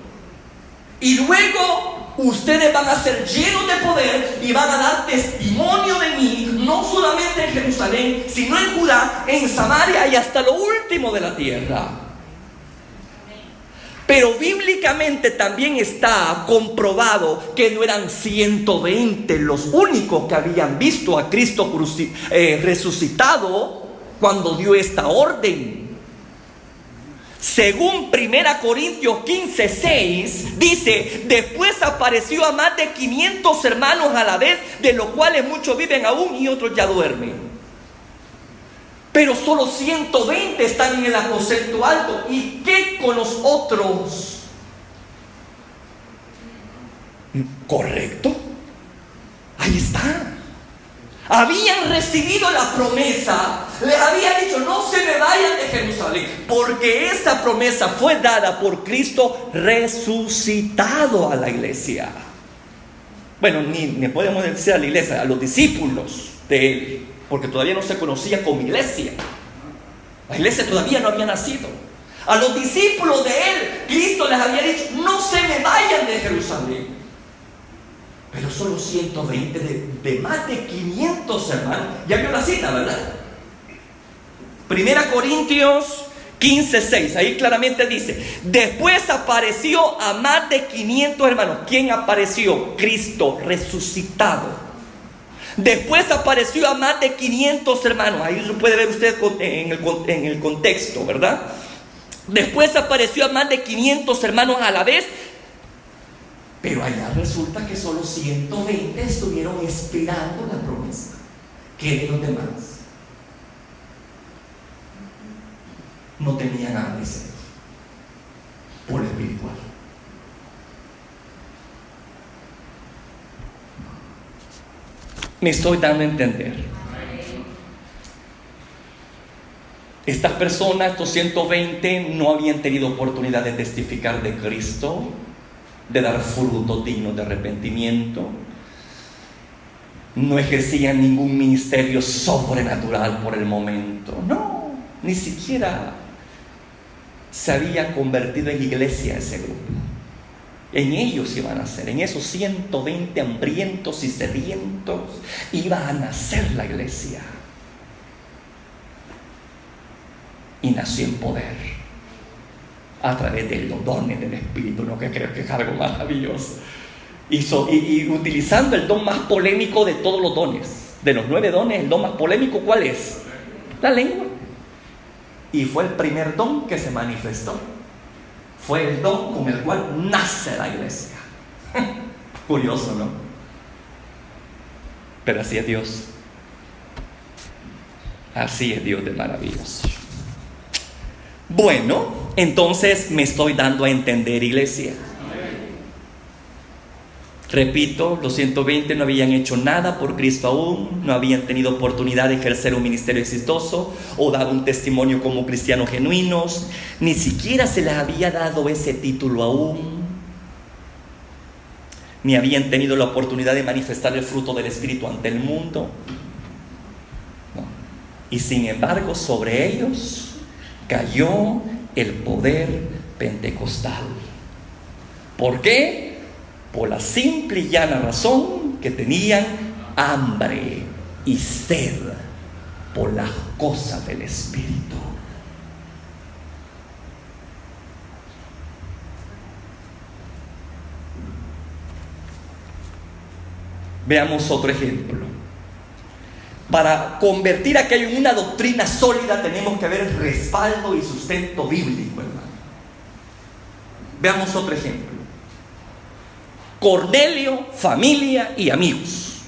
Y luego ustedes van a ser llenos de poder y van a dar testimonio de mí, no solamente en Jerusalén, sino en Judá, en Samaria y hasta lo último de la tierra. Pero bíblicamente también está comprobado que no eran 120 los únicos que habían visto a Cristo resucitado cuando dio esta orden. Según 1 Corintios 15:6, dice: después apareció a más de 500 hermanos a la vez, de los cuales muchos viven aún y otros ya duermen. Pero solo 120 están en el aposento alto. ¿Y qué con los otros? ¿Correcto? Ahí está. Habían recibido la promesa. Les había dicho: no se me vayan de Jerusalén, porque esa promesa fue dada por Cristo resucitado a la iglesia. Bueno, ni podemos decir a la iglesia, a los discípulos de Él, porque todavía no se conocía como iglesia. La iglesia todavía no había nacido. A los discípulos de Él, Cristo les había dicho: no se me vayan de Jerusalén. Pero solo 120 de más de 500 hermanos. Ya vio la cita, ¿verdad? 1 Corintios 15:6. Ahí claramente dice: después apareció a más de 500 hermanos. ¿Quién apareció? Cristo resucitado. Después apareció a más de 500 hermanos. Ahí lo puede ver usted en el contexto, ¿verdad? Después apareció a más de 500 hermanos a la vez. Pero allá resulta que solo 120 estuvieron esperando la promesa. ¿Qué de los demás? No tenían hambre y sed por lo espiritual. Me estoy dando a entender. Estas personas, estos 120, no habían tenido oportunidad de testificar de Cristo, de dar frutos dignos de arrepentimiento. No ejercían ningún ministerio sobrenatural por el momento. No, ni siquiera se había convertido en iglesia ese grupo. En ellos iban a nacer, en esos 120 hambrientos y sedientos, iba a nacer la iglesia. Y nació en poder a través de los dones del Espíritu, ¿no? Que creo que es algo maravilloso. Y utilizando el don más polémico de todos los dones, de los 9 dones, el don más polémico, ¿cuál es? La lengua. Y fue el primer don que se manifestó. Fue el don con el cual nace la iglesia. Curioso, ¿no? Pero así es Dios. Así es Dios de maravilloso. Bueno, entonces me estoy dando a entender, iglesia. Repito, los 120 no habían hecho nada por Cristo aún, no habían tenido oportunidad de ejercer un ministerio exitoso o dar un testimonio como cristianos genuinos, ni siquiera se les había dado ese título aún, ni habían tenido la oportunidad de manifestar el fruto del Espíritu ante el mundo. No. Y sin embargo, sobre ellos cayó el poder pentecostal. ¿Por qué? Por la simple y llana razón que tenían hambre y sed por las cosas del Espíritu. Veamos otro ejemplo. Para convertir aquello en una doctrina sólida tenemos que ver respaldo y sustento bíblico, hermano. Veamos otro ejemplo. Cornelio, familia y amigos.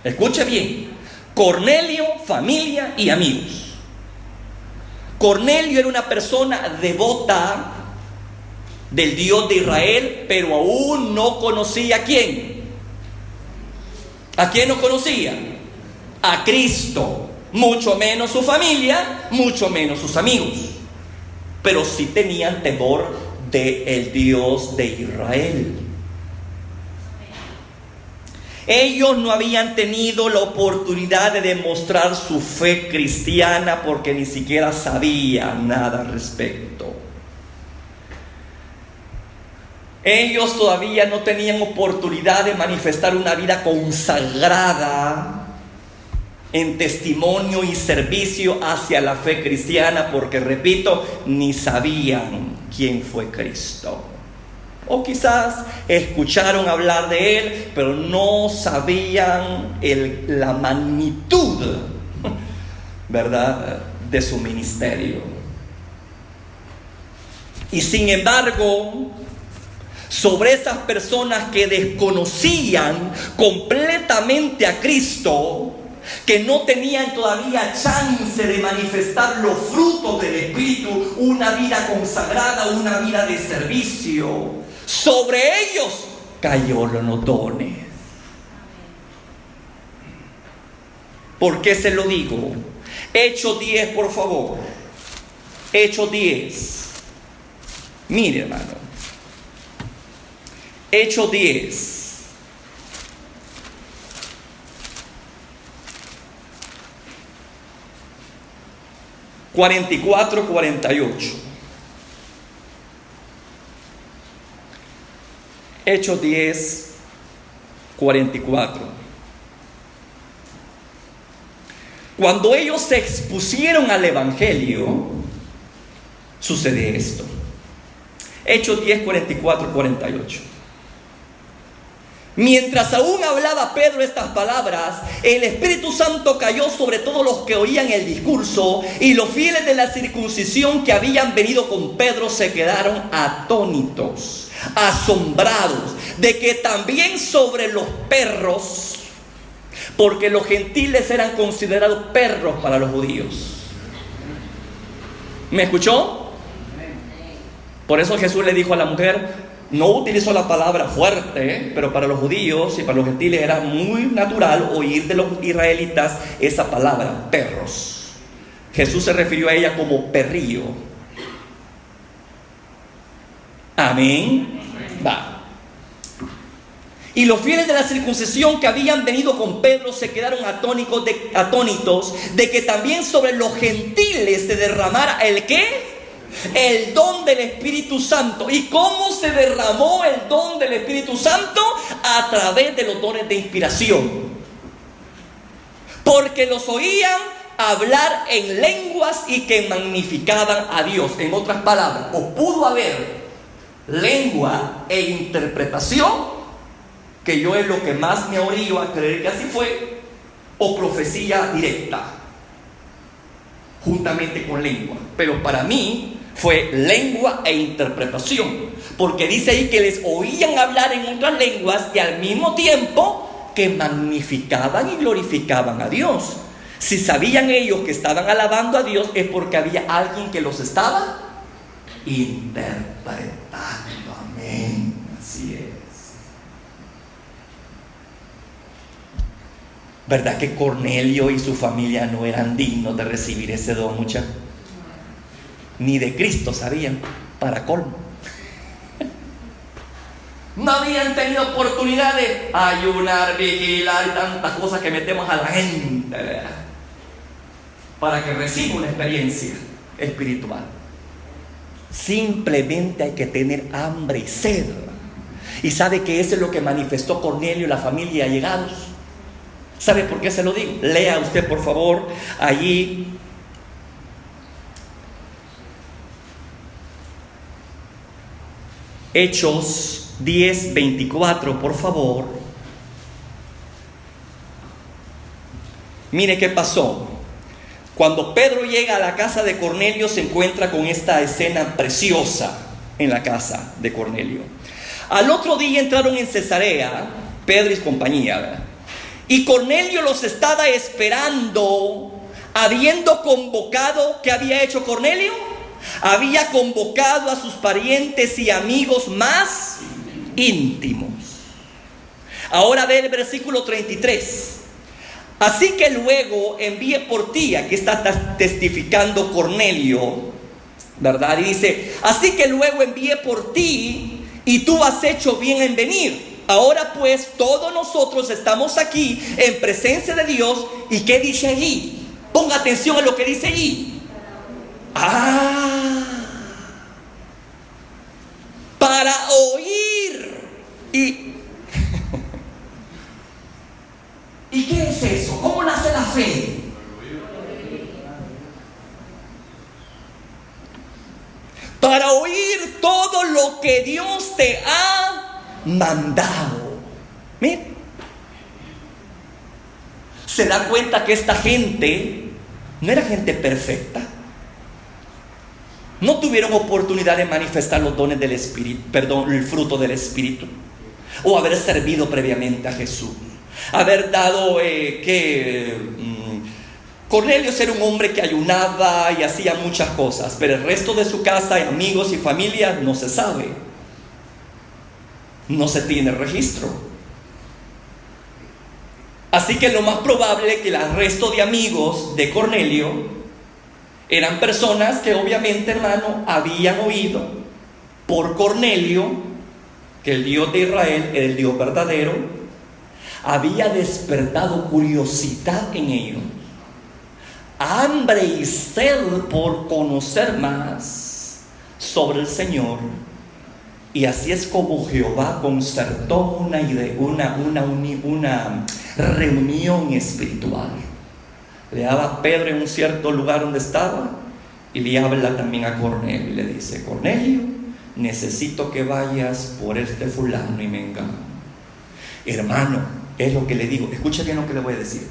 Escuche bien. Cornelio, familia y amigos. Cornelio era una persona devota del Dios de Israel, pero aún no conocía a quién. ¿A quién no conocía? A Cristo. Mucho menos su familia, mucho menos sus amigos. Pero sí tenían temor del Dios de Israel. Ellos no habían tenido la oportunidad de demostrar su fe cristiana porque ni siquiera sabían nada al respecto. Ellos todavía no tenían oportunidad de manifestar una vida consagrada en testimonio y servicio hacia la fe cristiana porque, repito, ni sabían quién fue Cristo. O quizás escucharon hablar de Él, pero no sabían la magnitud, ¿verdad?, de su ministerio. Y sin embargo, sobre esas personas que desconocían completamente a Cristo, que no tenían todavía chance de manifestar los frutos del Espíritu, una vida consagrada, una vida de servicio, sobre ellos cayó los dones. ¿Por qué se lo digo? Hechos 10, por favor. Hechos 10. Mire, hermano. Hechos 10. (44, 48). Hechos 10, 44. Cuando ellos se expusieron al Evangelio, sucede esto. Hechos 10, 44, 48. Mientras aún hablaba Pedro estas palabras, el Espíritu Santo cayó sobre todos los que oían el discurso, y los fieles de la circuncisión que habían venido con Pedro se quedaron atónitos, asombrados de que también sobre los perros, porque los gentiles eran considerados perros para los judíos. ¿Me escuchó? Por eso Jesús le dijo a la mujer, no utilizó la palabra fuerte, pero para los judíos y para los gentiles era muy natural oír de los israelitas esa palabra, perros. Jesús se refirió a ella como perrillo. Amén. Va. Y los fieles de la circuncisión que habían venido con Pedro se quedaron atónitos de que también sobre los gentiles se derramara ¿el qué? El don del Espíritu Santo. ¿Y cómo se derramó el don del Espíritu Santo? A través de los dones de inspiración. Porque los oían hablar en lenguas y que magnificaban a Dios. En otras palabras, o pudo haber lengua e interpretación, que yo es lo que más me orillo a creer que así fue, o profecía directa, juntamente con lengua. Pero para mí fue lengua e interpretación, porque dice ahí que les oían hablar en otras lenguas y al mismo tiempo que magnificaban y glorificaban a Dios. Si sabían ellos que estaban alabando a Dios, es porque había alguien que los estaba interpretando. Amén. Así es. ¿Verdad que Cornelio y su familia no eran dignos de recibir ese don, muchachos? Ni de Cristo sabían, para colmo. No habían tenido oportunidad de ayunar, vigilar y tantas cosas que metemos a la gente, ¿verdad? Para que reciba una experiencia espiritual. Simplemente hay que tener hambre y sed. Y sabe que eso es lo que manifestó Cornelio y la familia allegados. ¿Sabe por qué se lo digo? Lea usted, por favor, allí Hechos 10, 24, por favor. Mire qué pasó. Cuando Pedro llega a la casa de Cornelio, se encuentra con esta escena preciosa en la casa de Cornelio. Al otro día entraron en Cesarea, Pedro y compañía, ¿verdad? Y Cornelio los estaba esperando, habiendo convocado. ¿Qué había hecho Cornelio? Había convocado a sus parientes y amigos más íntimos. Ahora ve el versículo 33. Así que luego envié por ti, aquí está testificando Cornelio, ¿verdad? Y dice, así que luego envié por ti y tú has hecho bien en venir. Ahora pues todos nosotros estamos aquí en presencia de Dios. ¿Y qué dice allí? Ponga atención a lo que dice allí. Para oír. ¿Y qué es eso? ¿Cómo nace la fe? Para oír todo lo que Dios te ha mandado. Mira, se da cuenta que esta gente no era gente perfecta. No tuvieron oportunidad de manifestar los dones del Espíritu, el fruto del Espíritu, o haber servido previamente a Jesús, haber dado Cornelio era un hombre que ayunaba y hacía muchas cosas, pero el resto de su casa, amigos y familia, no se sabe. No se tiene registro. Así que lo más probable es que el resto de amigos de Cornelio eran personas que obviamente, hermano, habían oído por Cornelio que el Dios de Israel era el Dios verdadero. Había despertado curiosidad en ellos, hambre y sed por conocer más sobre el Señor. Y así es como Jehová concertó una reunión espiritual. Le daba a Pedro en un cierto lugar donde estaba y le habla también a Cornelio y le dice: Cornelio, necesito que vayas por este fulano y mengano. Hermano, es lo que le digo, escucha bien lo que le voy a decir.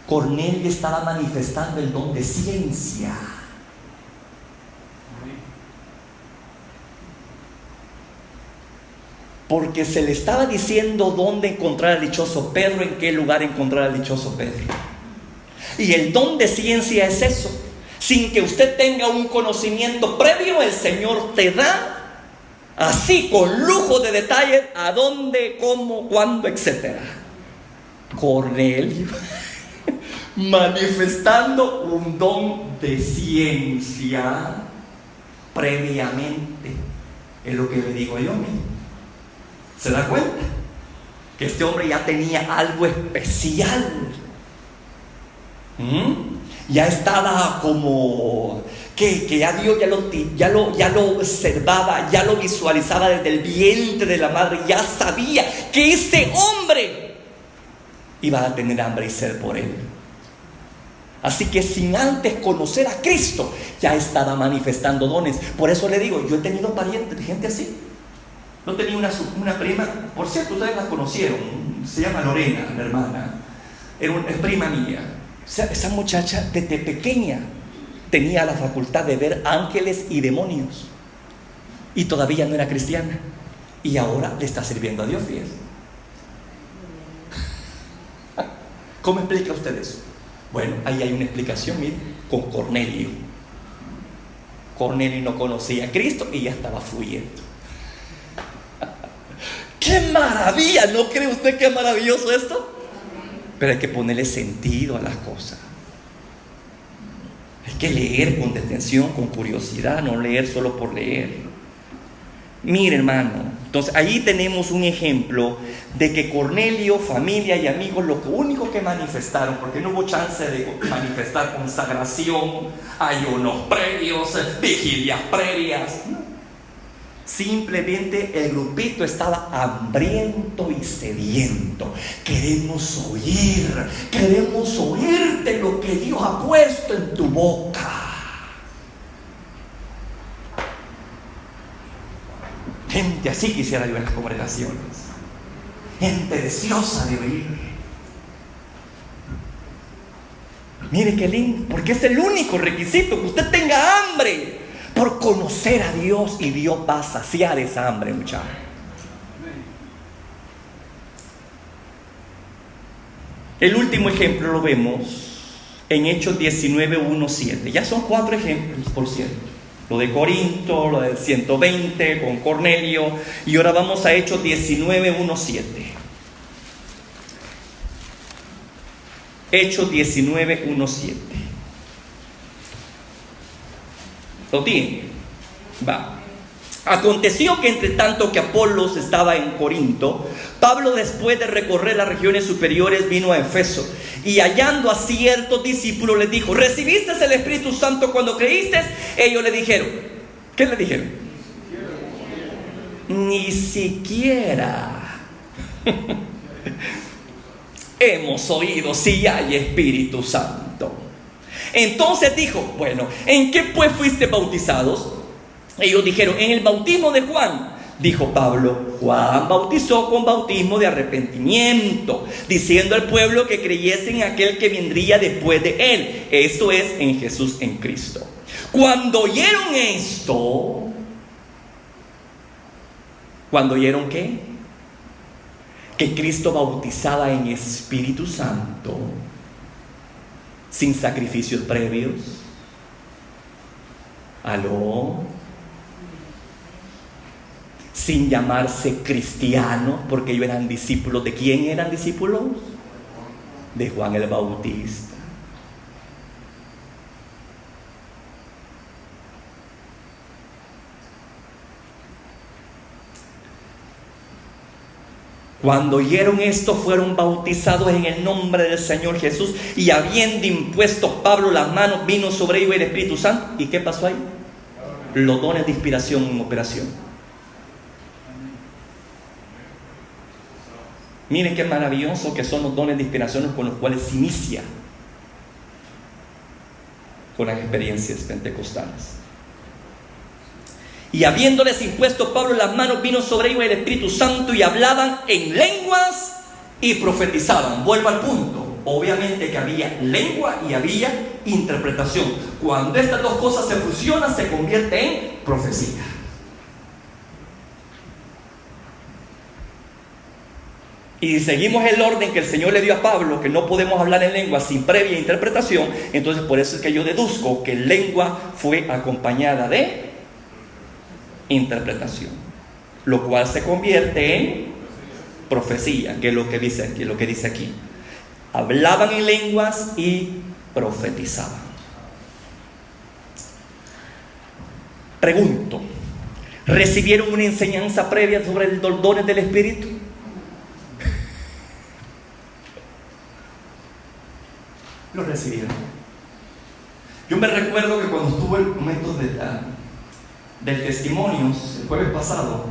Cornelio estaba manifestando el don de ciencia. Porque se le estaba diciendo dónde encontrar al dichoso Pedro, en qué lugar encontrar al dichoso Pedro. Y el don de ciencia es eso. Sin que usted tenga un conocimiento previo, el Señor te da, así con lujo de detalles, a dónde, cómo, cuándo, etc. Cornelio manifestando un don de ciencia previamente. Es lo que le digo yo mismo. ¿Se da cuenta? Que este hombre ya tenía algo especial. Ya estaba como que ya Dios ya lo observaba, ya lo visualizaba desde el vientre de la madre. Ya sabía que ese hombre iba a tener hambre y sed por él. Así que sin antes conocer a Cristo, ya estaba manifestando dones. Por eso le digo, yo he tenido parientes, gente así. Yo tenía una prima, por cierto, ustedes la conocieron, se llama Lorena, la hermana, es prima mía. Esa muchacha desde pequeña tenía la facultad de ver ángeles y demonios, y todavía no era cristiana, y ahora le está sirviendo a Dios, fíjense. ¿Cómo explica usted eso? Bueno, ahí hay una explicación, miren, con Cornelio. Cornelio no conocía a Cristo y ya estaba fluyendo. ¡Qué maravilla! ¿No cree usted que es maravilloso esto? Pero hay que ponerle sentido a las cosas. Hay que leer con detención, con curiosidad, no leer solo por leer. Mire, hermano, entonces ahí tenemos un ejemplo de que Cornelio, familia y amigos, lo único que manifestaron, porque no hubo chance de manifestar consagración, ayunos previos, vigilias previas, ¿no? Simplemente el grupito estaba hambriento y sediento. Queremos oírte lo que Dios ha puesto en tu boca. Gente así quisiera yo en las congregaciones. Gente deseosa de oír. Mire qué lindo, porque es el único requisito, que usted tenga hambre por conocer a Dios, y Dios va a saciar esa hambre, muchachos. El último ejemplo lo vemos en Hechos 19:1-7. Ya son 4 ejemplos, por cierto. Lo de Corinto, lo del 120 con Cornelio, y ahora vamos a Hechos 19:1-7. Hechos 19:1-7. ¿Lo tiene? Va. Aconteció que entre tanto que Apolos estaba en Corinto, Pablo, después de recorrer las regiones superiores, vino a Efeso, y hallando a ciertos discípulos les dijo: ¿recibiste el Espíritu Santo cuando creíste? Ellos le dijeron, ¿qué le dijeron? Ni siquiera hemos oído si hay Espíritu Santo. Entonces dijo: bueno, ¿en qué pues fuiste bautizados? Ellos dijeron: en el bautismo de Juan. Dijo Pablo: Juan bautizó con bautismo de arrepentimiento, diciendo al pueblo que creyese en aquel que vendría después de él, esto es, en Jesús, en Cristo. Cuando oyeron esto, ¿cuando oyeron qué? Que Cristo bautizaba en Espíritu Santo. sin sacrificios previos. ¿Aló? Sin llamarse cristianos, porque ellos eran discípulos. ¿De quién eran discípulos? De Juan el Bautista. Cuando oyeron esto, fueron bautizados en el nombre del Señor Jesús, y habiendo impuesto Pablo las manos, vino sobre ellos el Espíritu Santo. ¿Y qué pasó ahí? Los dones de inspiración en operación. Miren qué maravilloso que son los dones de inspiración con los cuales se inicia con las experiencias pentecostales. Y habiéndoles impuesto Pablo las manos, vino sobre ellos el Espíritu Santo, y hablaban en lenguas y profetizaban. Vuelvo al punto. Obviamente que había lengua y había interpretación. Cuando estas dos cosas se fusionan, se convierte en profecía. Y seguimos el orden que el Señor le dio a Pablo, que no podemos hablar en lengua sin previa interpretación. Entonces por eso es que yo deduzco que lengua fue acompañada de interpretación, lo cual se convierte en profecía, que es lo que dice aquí. Hablaban en lenguas y profetizaban. Pregunto, ¿recibieron una enseñanza previa sobre los dones del Espíritu? Lo recibieron. Yo me recuerdo que cuando estuvo el momento del testimonio, el jueves pasado,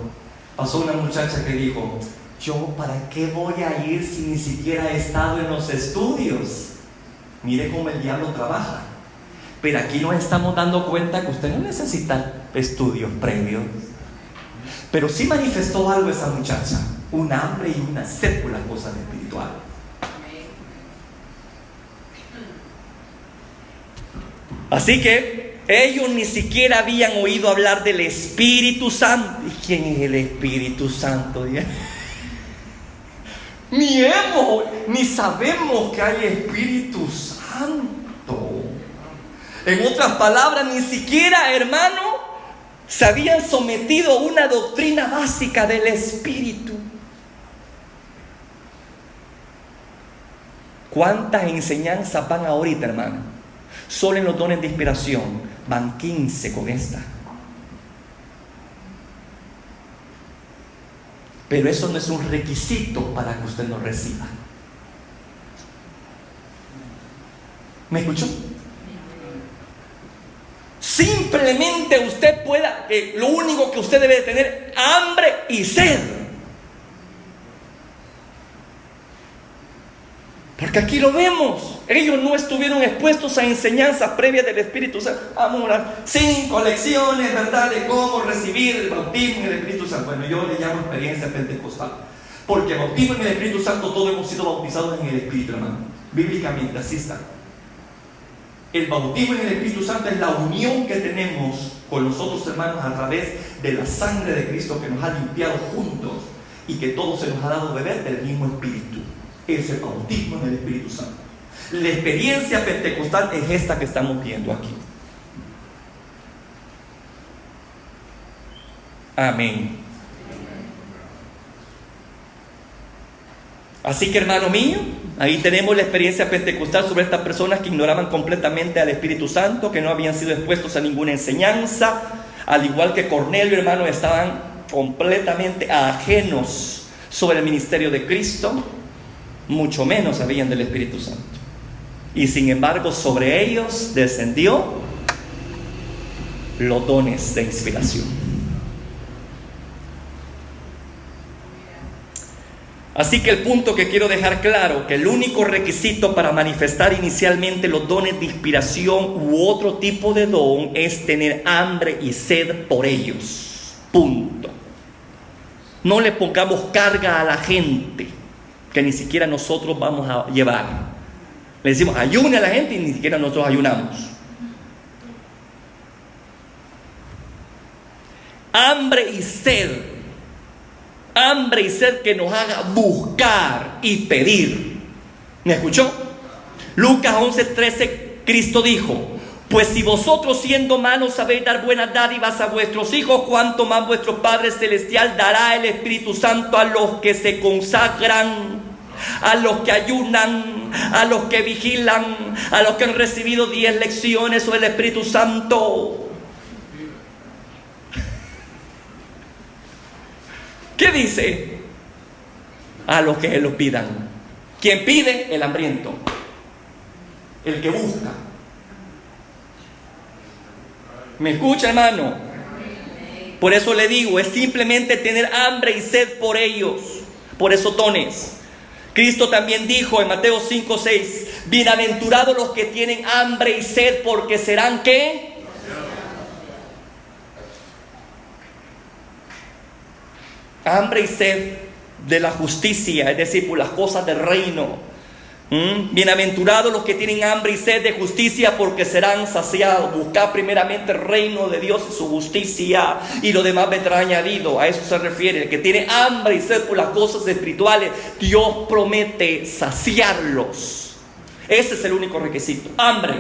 pasó una muchacha que dijo: ¿yo para qué voy a ir si ni siquiera he estado en los estudios? Mire cómo el diablo trabaja. Pero aquí nos estamos dando cuenta que usted no necesita estudios previos. Pero sí manifestó algo esa muchacha, un hambre y una sed por las cosas espirituales. Así que ellos ni siquiera habían oído hablar del Espíritu Santo. ¿Y quién es el Espíritu Santo? Ni sabemos que hay Espíritu Santo. En otras palabras, ni siquiera, hermano, se habían sometido a una doctrina básica del Espíritu. ¿Cuántas enseñanzas van ahorita, hermano? Solo en los dones de inspiración van 15 con esta. Pero eso no es un requisito para que usted lo reciba. ¿Me escuchó? Simplemente usted pueda, lo único que usted debe de tener, hambre y sed. Porque aquí lo vemos. Ellos no estuvieron expuestos a enseñanzas previas del Espíritu Santo. Vamos a 5 lecciones, ¿verdad?, de cómo recibir el bautismo en el Espíritu Santo. Bueno, yo le llamo experiencia pentecostal. Porque bautismo en el Espíritu Santo, todos hemos sido bautizados en el Espíritu, hermano. Bíblicamente, así está. El bautismo en el Espíritu Santo es la unión que tenemos con los otros hermanos a través de la sangre de Cristo que nos ha limpiado juntos y que todos se nos ha dado beber del mismo Espíritu. Es el bautismo en el Espíritu Santo. La experiencia pentecostal es esta que estamos viendo aquí. Amén. Así que, hermano mío, ahí tenemos la experiencia pentecostal sobre estas personas que ignoraban completamente al Espíritu Santo, que no habían sido expuestos a ninguna enseñanza. Al igual que Cornelio, hermano, estaban completamente ajenos sobre el ministerio de Cristo. Mucho menos sabían del Espíritu Santo. Y sin embargo, sobre ellos descendió los dones de inspiración. Así que el punto que quiero dejar claro, que el único requisito para manifestar inicialmente los dones de inspiración u otro tipo de don es tener hambre y sed por ellos. Punto. No le pongamos carga a la gente que ni siquiera nosotros vamos a llevar. Le decimos ayune a la gente y ni siquiera nosotros ayunamos. Hambre y sed. Hambre y sed que nos haga buscar y pedir. ¿Me escuchó? Lucas 11:13, Cristo dijo: pues si vosotros siendo malos sabéis dar buenas dádivas a vuestros hijos, cuánto más vuestro Padre Celestial dará el Espíritu Santo a los que se consagran, a los que ayunan, a los que vigilan, a los que han recibido 10 lecciones o el Espíritu Santo. ¿Qué dice? A los que se lo pidan. ¿Quién pide? El hambriento, el que busca. ¿Me escucha, hermano? Por eso le digo, es simplemente tener hambre y sed por ellos, por esos dones. Cristo también dijo en Mateo 5:6: bienaventurados los que tienen hambre y sed, porque serán ¿qué? Hambre y sed de la justicia, es decir, por las cosas del reino. Bienaventurados los que tienen hambre y sed de justicia, porque serán saciados. Buscad primeramente el reino de Dios y su justicia, y lo demás vendrá añadido. A eso se refiere. El que tiene hambre y sed por las cosas espirituales, Dios promete saciarlos. Ese es el único requisito: hambre.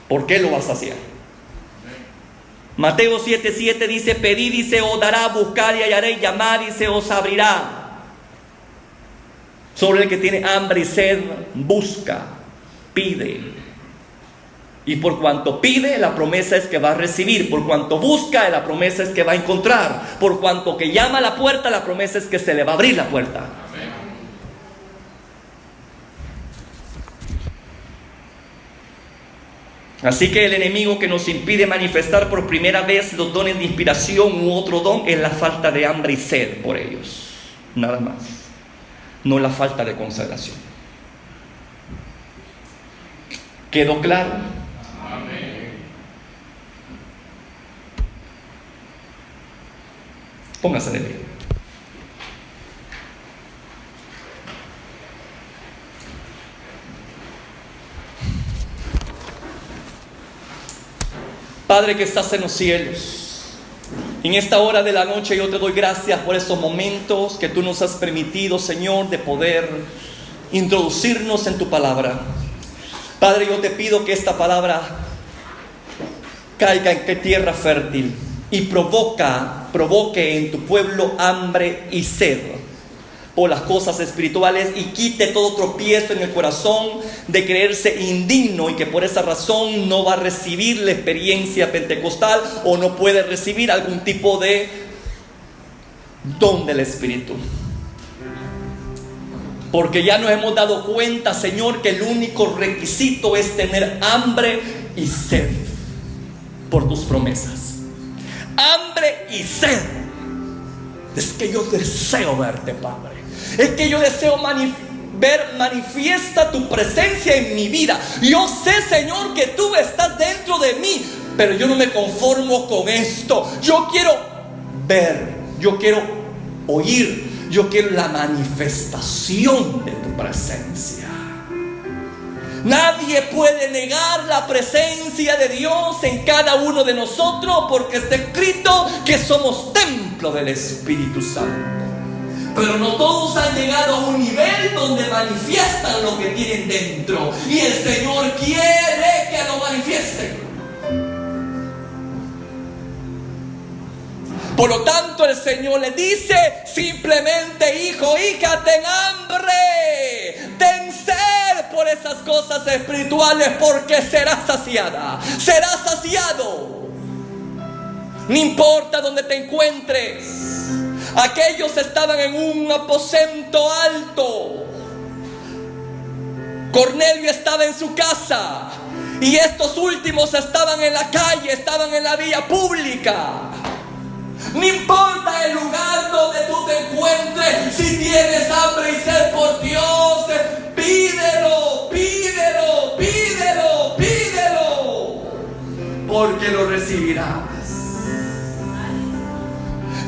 ¿Por qué lo va a saciar? Mateo 7:7 dice: pedid y se os dará, buscad y hallaréis, llamad y se os abrirá. Sobre el que tiene hambre y sed, busca, pide. Y por cuanto pide, la promesa es que va a recibir. Por cuanto busca, la promesa es que va a encontrar. Por cuanto que llama a la puerta, la promesa es que se le va a abrir la puerta. Amén. Así que el enemigo que nos impide manifestar por primera vez los dones de inspiración u otro don es la falta de hambre y sed por ellos. Nada más. No la falta de consagración. ¿Quedó claro? Amén. Póngase de pie. Padre que estás en los cielos, en esta hora de la noche yo te doy gracias por estos momentos que tú nos has permitido, Señor, de poder introducirnos en tu palabra. Padre, yo te pido que esta palabra caiga en tierra fértil y provoque en tu pueblo hambre y sed por las cosas espirituales, y quite todo tropiezo en el corazón de creerse indigno y que por esa razón no va a recibir la experiencia pentecostal o no puede recibir algún tipo de don del Espíritu. Porque ya nos hemos dado cuenta, Señor, que el único requisito es tener hambre y sed por tus promesas. Hambre y sed. Es que yo deseo verte, Padre. Es que yo deseo ver manifiesta tu presencia en mi vida. Yo sé, Señor, que tú estás dentro de mí, pero yo no me conformo con esto. Yo quiero ver, yo quiero oír, yo quiero la manifestación de tu presencia. Nadie puede negar la presencia de Dios en cada uno de nosotros, porque está escrito que somos templo del Espíritu Santo. Pero no todos han llegado a un nivel donde manifiestan lo que tienen dentro, y el Señor quiere que lo manifiesten. Por lo tanto, el Señor le dice simplemente: hijo, hija, ten hambre, ten sed por esas cosas espirituales, porque serás saciada, serás saciado. No importa donde te encuentres. Aquellos estaban en un aposento alto. Cornelio estaba en su casa, y estos últimos estaban en la calle, estaban en la vía pública. No importa el lugar donde tú te encuentres, si tienes hambre y sed por Dios, pídelo, pídelo, pídelo, pídelo, porque lo recibirás.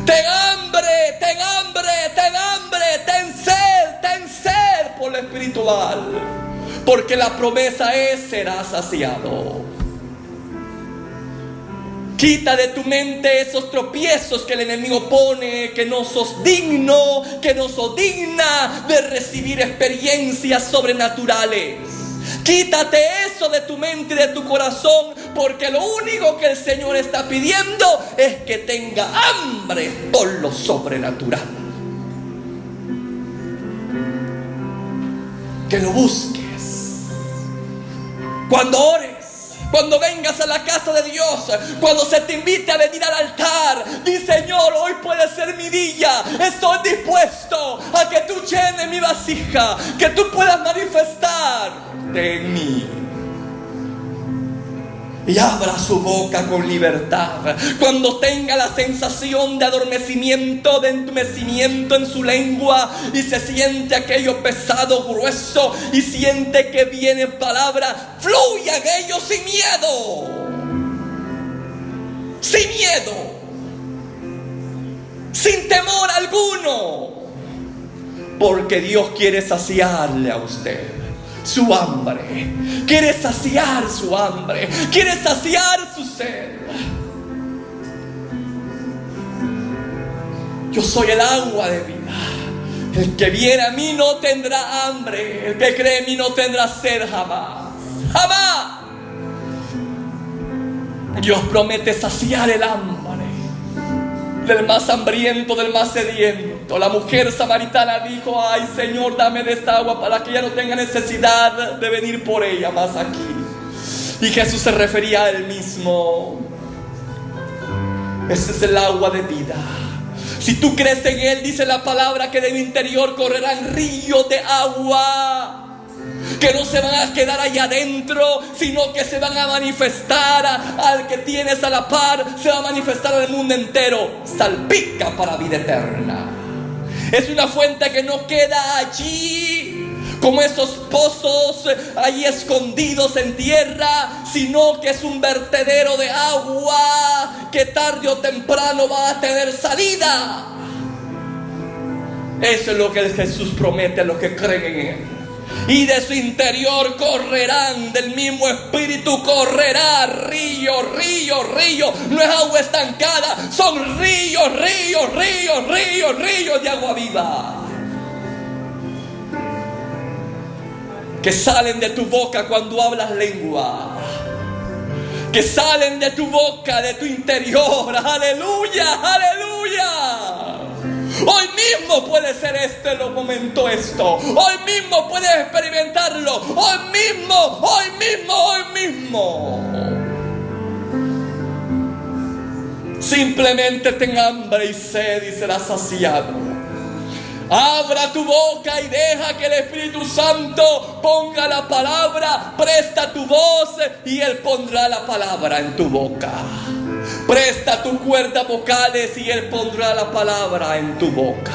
Ten hambre, ten hambre, ten hambre, ten sed por lo espiritual, porque la promesa es: serás saciado. Quita de tu mente esos tropiezos que el enemigo pone, que no sos digno, que no sos digna de recibir experiencias sobrenaturales. Quítate eso de tu mente y de tu corazón, porque lo único que el Señor está pidiendo es que tenga hambre por lo sobrenatural. Que lo busques. Cuando ores, cuando vengas a la casa de Dios, cuando se te invite a venir al altar, di: Señor, hoy puede ser mi día. Estoy dispuesto a que tú llenes mi vasija, que tú puedas manifestarte en mí. Y abra su boca con libertad. Cuando tenga la sensación de adormecimiento, de entumecimiento en su lengua, y se siente aquello pesado, grueso, y siente que viene palabra, fluya en ellos sin miedo. Sin miedo. Sin temor alguno. Porque Dios quiere saciarle a usted su hambre, quiere saciar su hambre, quiere saciar su sed. Yo soy el agua de vida. El que viene a mí no tendrá hambre, el que cree en mí no tendrá sed jamás, jamás. Dios promete saciar el hambre del más hambriento, del más sediento. La mujer samaritana dijo: ay, Señor, dame de esta agua para que ella no tenga necesidad de venir por ella más aquí. Y Jesús se refería a él mismo. Ese es el agua de vida. Si tú crees en él, dice la palabra que de mi interior correrán ríos de agua, que no se van a quedar allá adentro, sino que se van a manifestar al que tienes a la par, se va a manifestar al mundo entero. Salpica para vida eterna. Es una fuente que no queda allí como esos pozos ahí escondidos en tierra, sino que es un vertedero de agua que tarde o temprano va a tener salida. Eso es lo que Jesús promete a los que creen en él. Y de su interior correrán, del mismo espíritu correrá río, río, río. No es agua estancada, son ríos, ríos, ríos, ríos, ríos de agua viva, que salen de tu boca cuando hablas lengua, que salen de tu boca, de tu interior. Aleluya, aleluya. Hoy mismo puede ser este el momento esto. Hoy mismo puedes experimentarlo. Hoy mismo, hoy mismo, hoy mismo. Simplemente ten hambre y sed y serás saciado. Abra tu boca y deja que el Espíritu Santo ponga la palabra. Presta tu voz y Él pondrá la palabra en tu boca. Presta tus cuerdas vocales y Él pondrá la palabra en tu boca.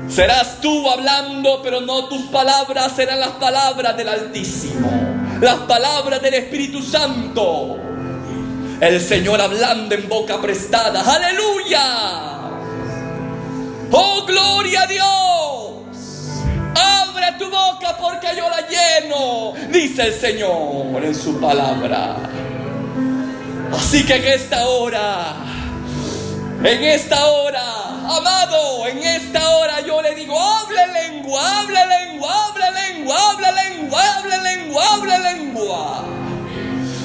Serás tú hablando, pero no tus palabras, serán las palabras del Altísimo, las palabras del Espíritu Santo. El Señor hablando en boca prestada. ¡Aleluya! ¡Oh, gloria a Dios! Abre tu boca porque yo la lleno, dice el Señor en su palabra. Así que en esta hora, amado, en esta hora yo le digo: hable lengua, hable lengua, hable lengua, hable lengua, hable lengua, hable lengua.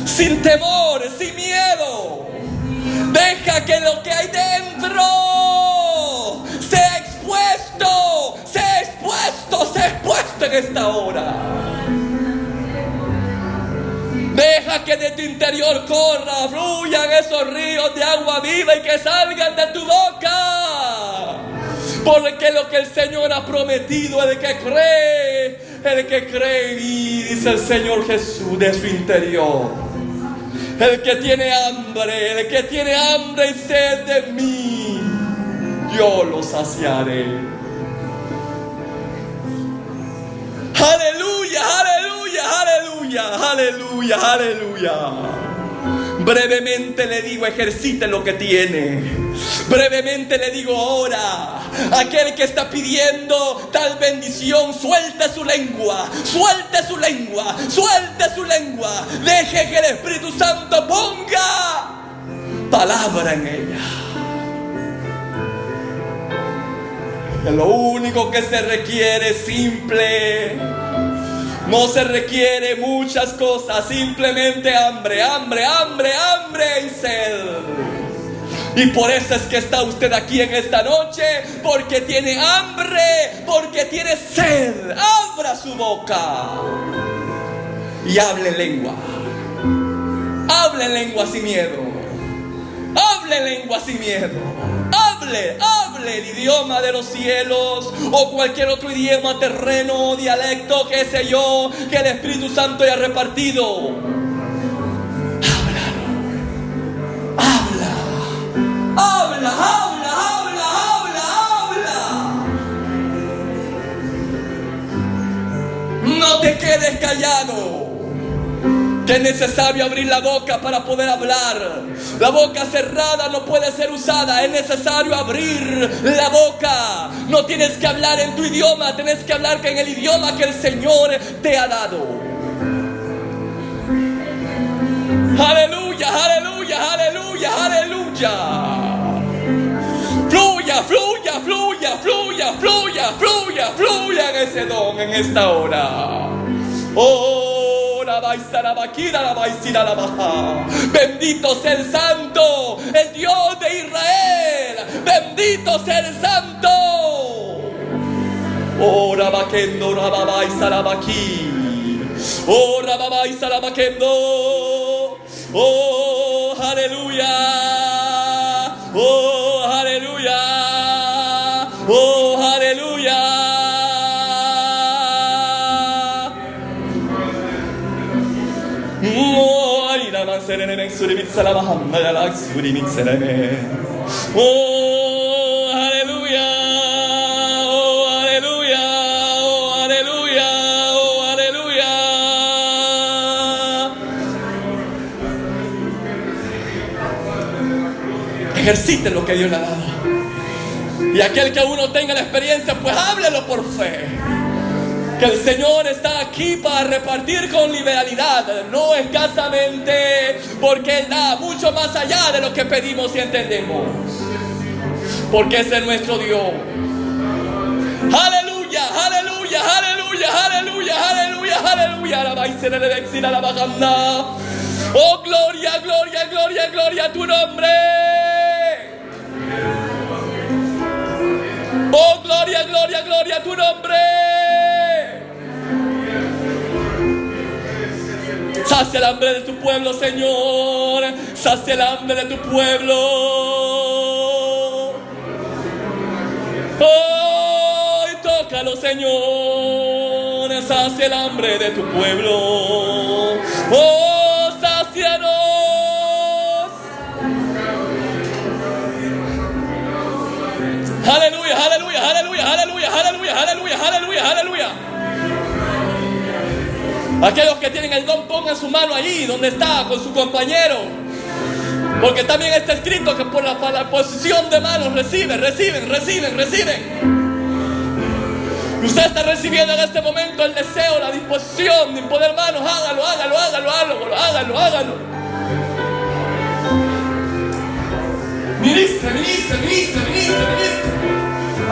Sin temor, sin miedo. Deja que lo que hay dentro sea expuesto, sea expuesto, sea expuesto en esta hora. Deja que de tu interior corra, fluyan esos ríos de agua viva y que salgan de tu boca. Porque lo que el Señor ha prometido, el que cree en mí, dice el Señor Jesús, de su interior. El que tiene hambre y sed de mí, yo lo saciaré. Aleluya, aleluya, aleluya, aleluya, aleluya. Brevemente le digo, ejercite lo que tiene. Brevemente le digo ahora, aquel que está pidiendo tal bendición, suelte su lengua, suelte su lengua, suelte su lengua. Deje que el Espíritu Santo ponga palabra en ella. Lo único que se requiere es simple. No se requiere muchas cosas, simplemente hambre, hambre, hambre, hambre y sed. Y por eso es que está usted aquí en esta noche, porque tiene hambre, porque tiene sed. Abra su boca y hable lengua. Hable lengua sin miedo. Hable lengua sin miedo. Hable el idioma de los cielos o cualquier otro idioma terreno, dialecto, qué sé yo, que el Espíritu Santo haya repartido. Habla. No te quedes callado. Que es necesario abrir la boca para poder hablar. La boca cerrada no puede ser usada. Es necesario abrir la boca. No tienes que hablar en tu idioma, tienes que hablar en el idioma que el Señor te ha dado. Aleluya, aleluya, aleluya, aleluya. Fluya, fluya, fluya, fluya, fluya, fluya, fluya en ese don en esta hora. Bendito sea el Santo, el Dios de Israel. Bendito sea el Santo. Oh, Rabaquendo, Rababai, Sarabaki. Oh, Rababai, Sarabakendo. Oh, aleluya. Oh, aleluya. Oh, aleluya. Oh, aleluya, oh, aleluya, oh, aleluya, oh, aleluya, oh, aleluya. Ejercite lo que Dios le ha dado. Y aquel que aún no tenga la experiencia, pues háblelo por fe. Que el Señor está aquí para repartir con liberalidad, no escasamente, porque Él da mucho más allá de lo que pedimos y entendemos. Porque ese es nuestro Dios. Aleluya, aleluya, aleluya, aleluya, aleluya, aleluya. Oh, gloria, gloria, gloria, gloria a tu nombre. Oh, gloria, gloria, gloria a tu nombre. Sacia el hambre de tu pueblo, Señor. Sacia el hambre de tu pueblo. Oh, y tócalo, Señor. Sacia el hambre de tu pueblo. Oh, sácianos. Aleluya, aleluya, aleluya, aleluya, aleluya, aleluya, aleluya, aleluya. Aquellos que tienen el don, pongan su mano allí donde está con su compañero, porque también está escrito que por la posición de manos reciben. Y usted está recibiendo en este momento el deseo, la disposición de imponer manos. Hágalo. Ministre.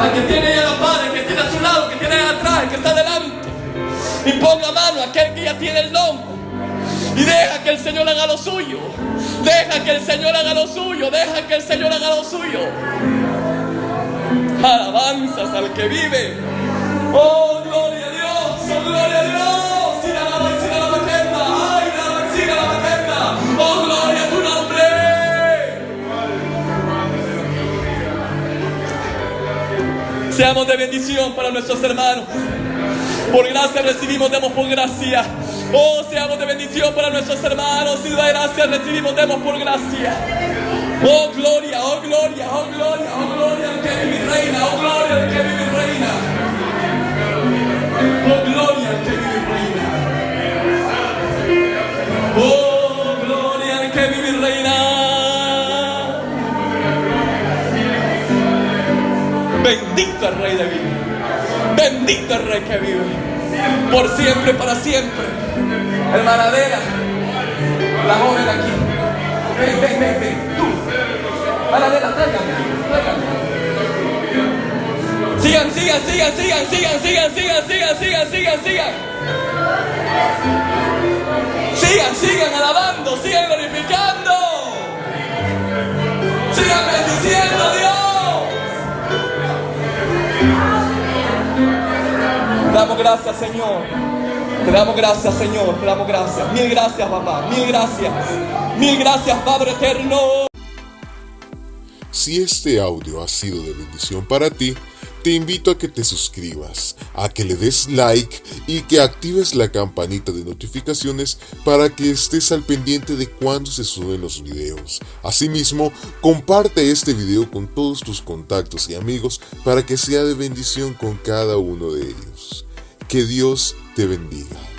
Al que tiene ahí a la par, el que tiene a su lado, el que tiene ahí atrás, el que está delante. Y ponga mano a aquel que ya tiene el don. Y deja que el Señor haga lo suyo. Deja que el Señor haga lo suyo. Alabanzas al que vive. Oh, gloria a Dios. Oh, gloria a Dios. Oh, gloria a tu nombre. Seamos de bendición para nuestros hermanos. Por gracia recibimos, demos por gracia. Oh, seamos de bendición para nuestros hermanos. Si de gracia recibimos, demos por gracia. Oh, gloria, oh, gloria, oh, gloria, oh, gloria al que vive y reina. Oh, gloria al que vive y reina. Oh, gloria al que vive y reina. Oh, gloria al que vive y reina. Bendito el Rey de vida. Bendito el Rey que vive. Por siempre, para siempre. Hermana Adela, la joven aquí. Ven, ven, ven, ven. Tú. Hermana Adela, tráigame. Sigan. Sigan alabando, sigan glorificando. Sigan bendiciendo a Dios. Te damos gracias, Señor. Te damos gracias, Señor. Te damos gracias. Mil gracias, papá. Mil gracias. Mil gracias, Padre eterno. Si este audio ha sido de bendición para ti, te invito a que te suscribas, a que le des like y que actives la campanita de notificaciones para que estés al pendiente de cuando se suben los videos. Asimismo, comparte este video con todos tus contactos y amigos para que sea de bendición con cada uno de ellos. Que Dios te bendiga.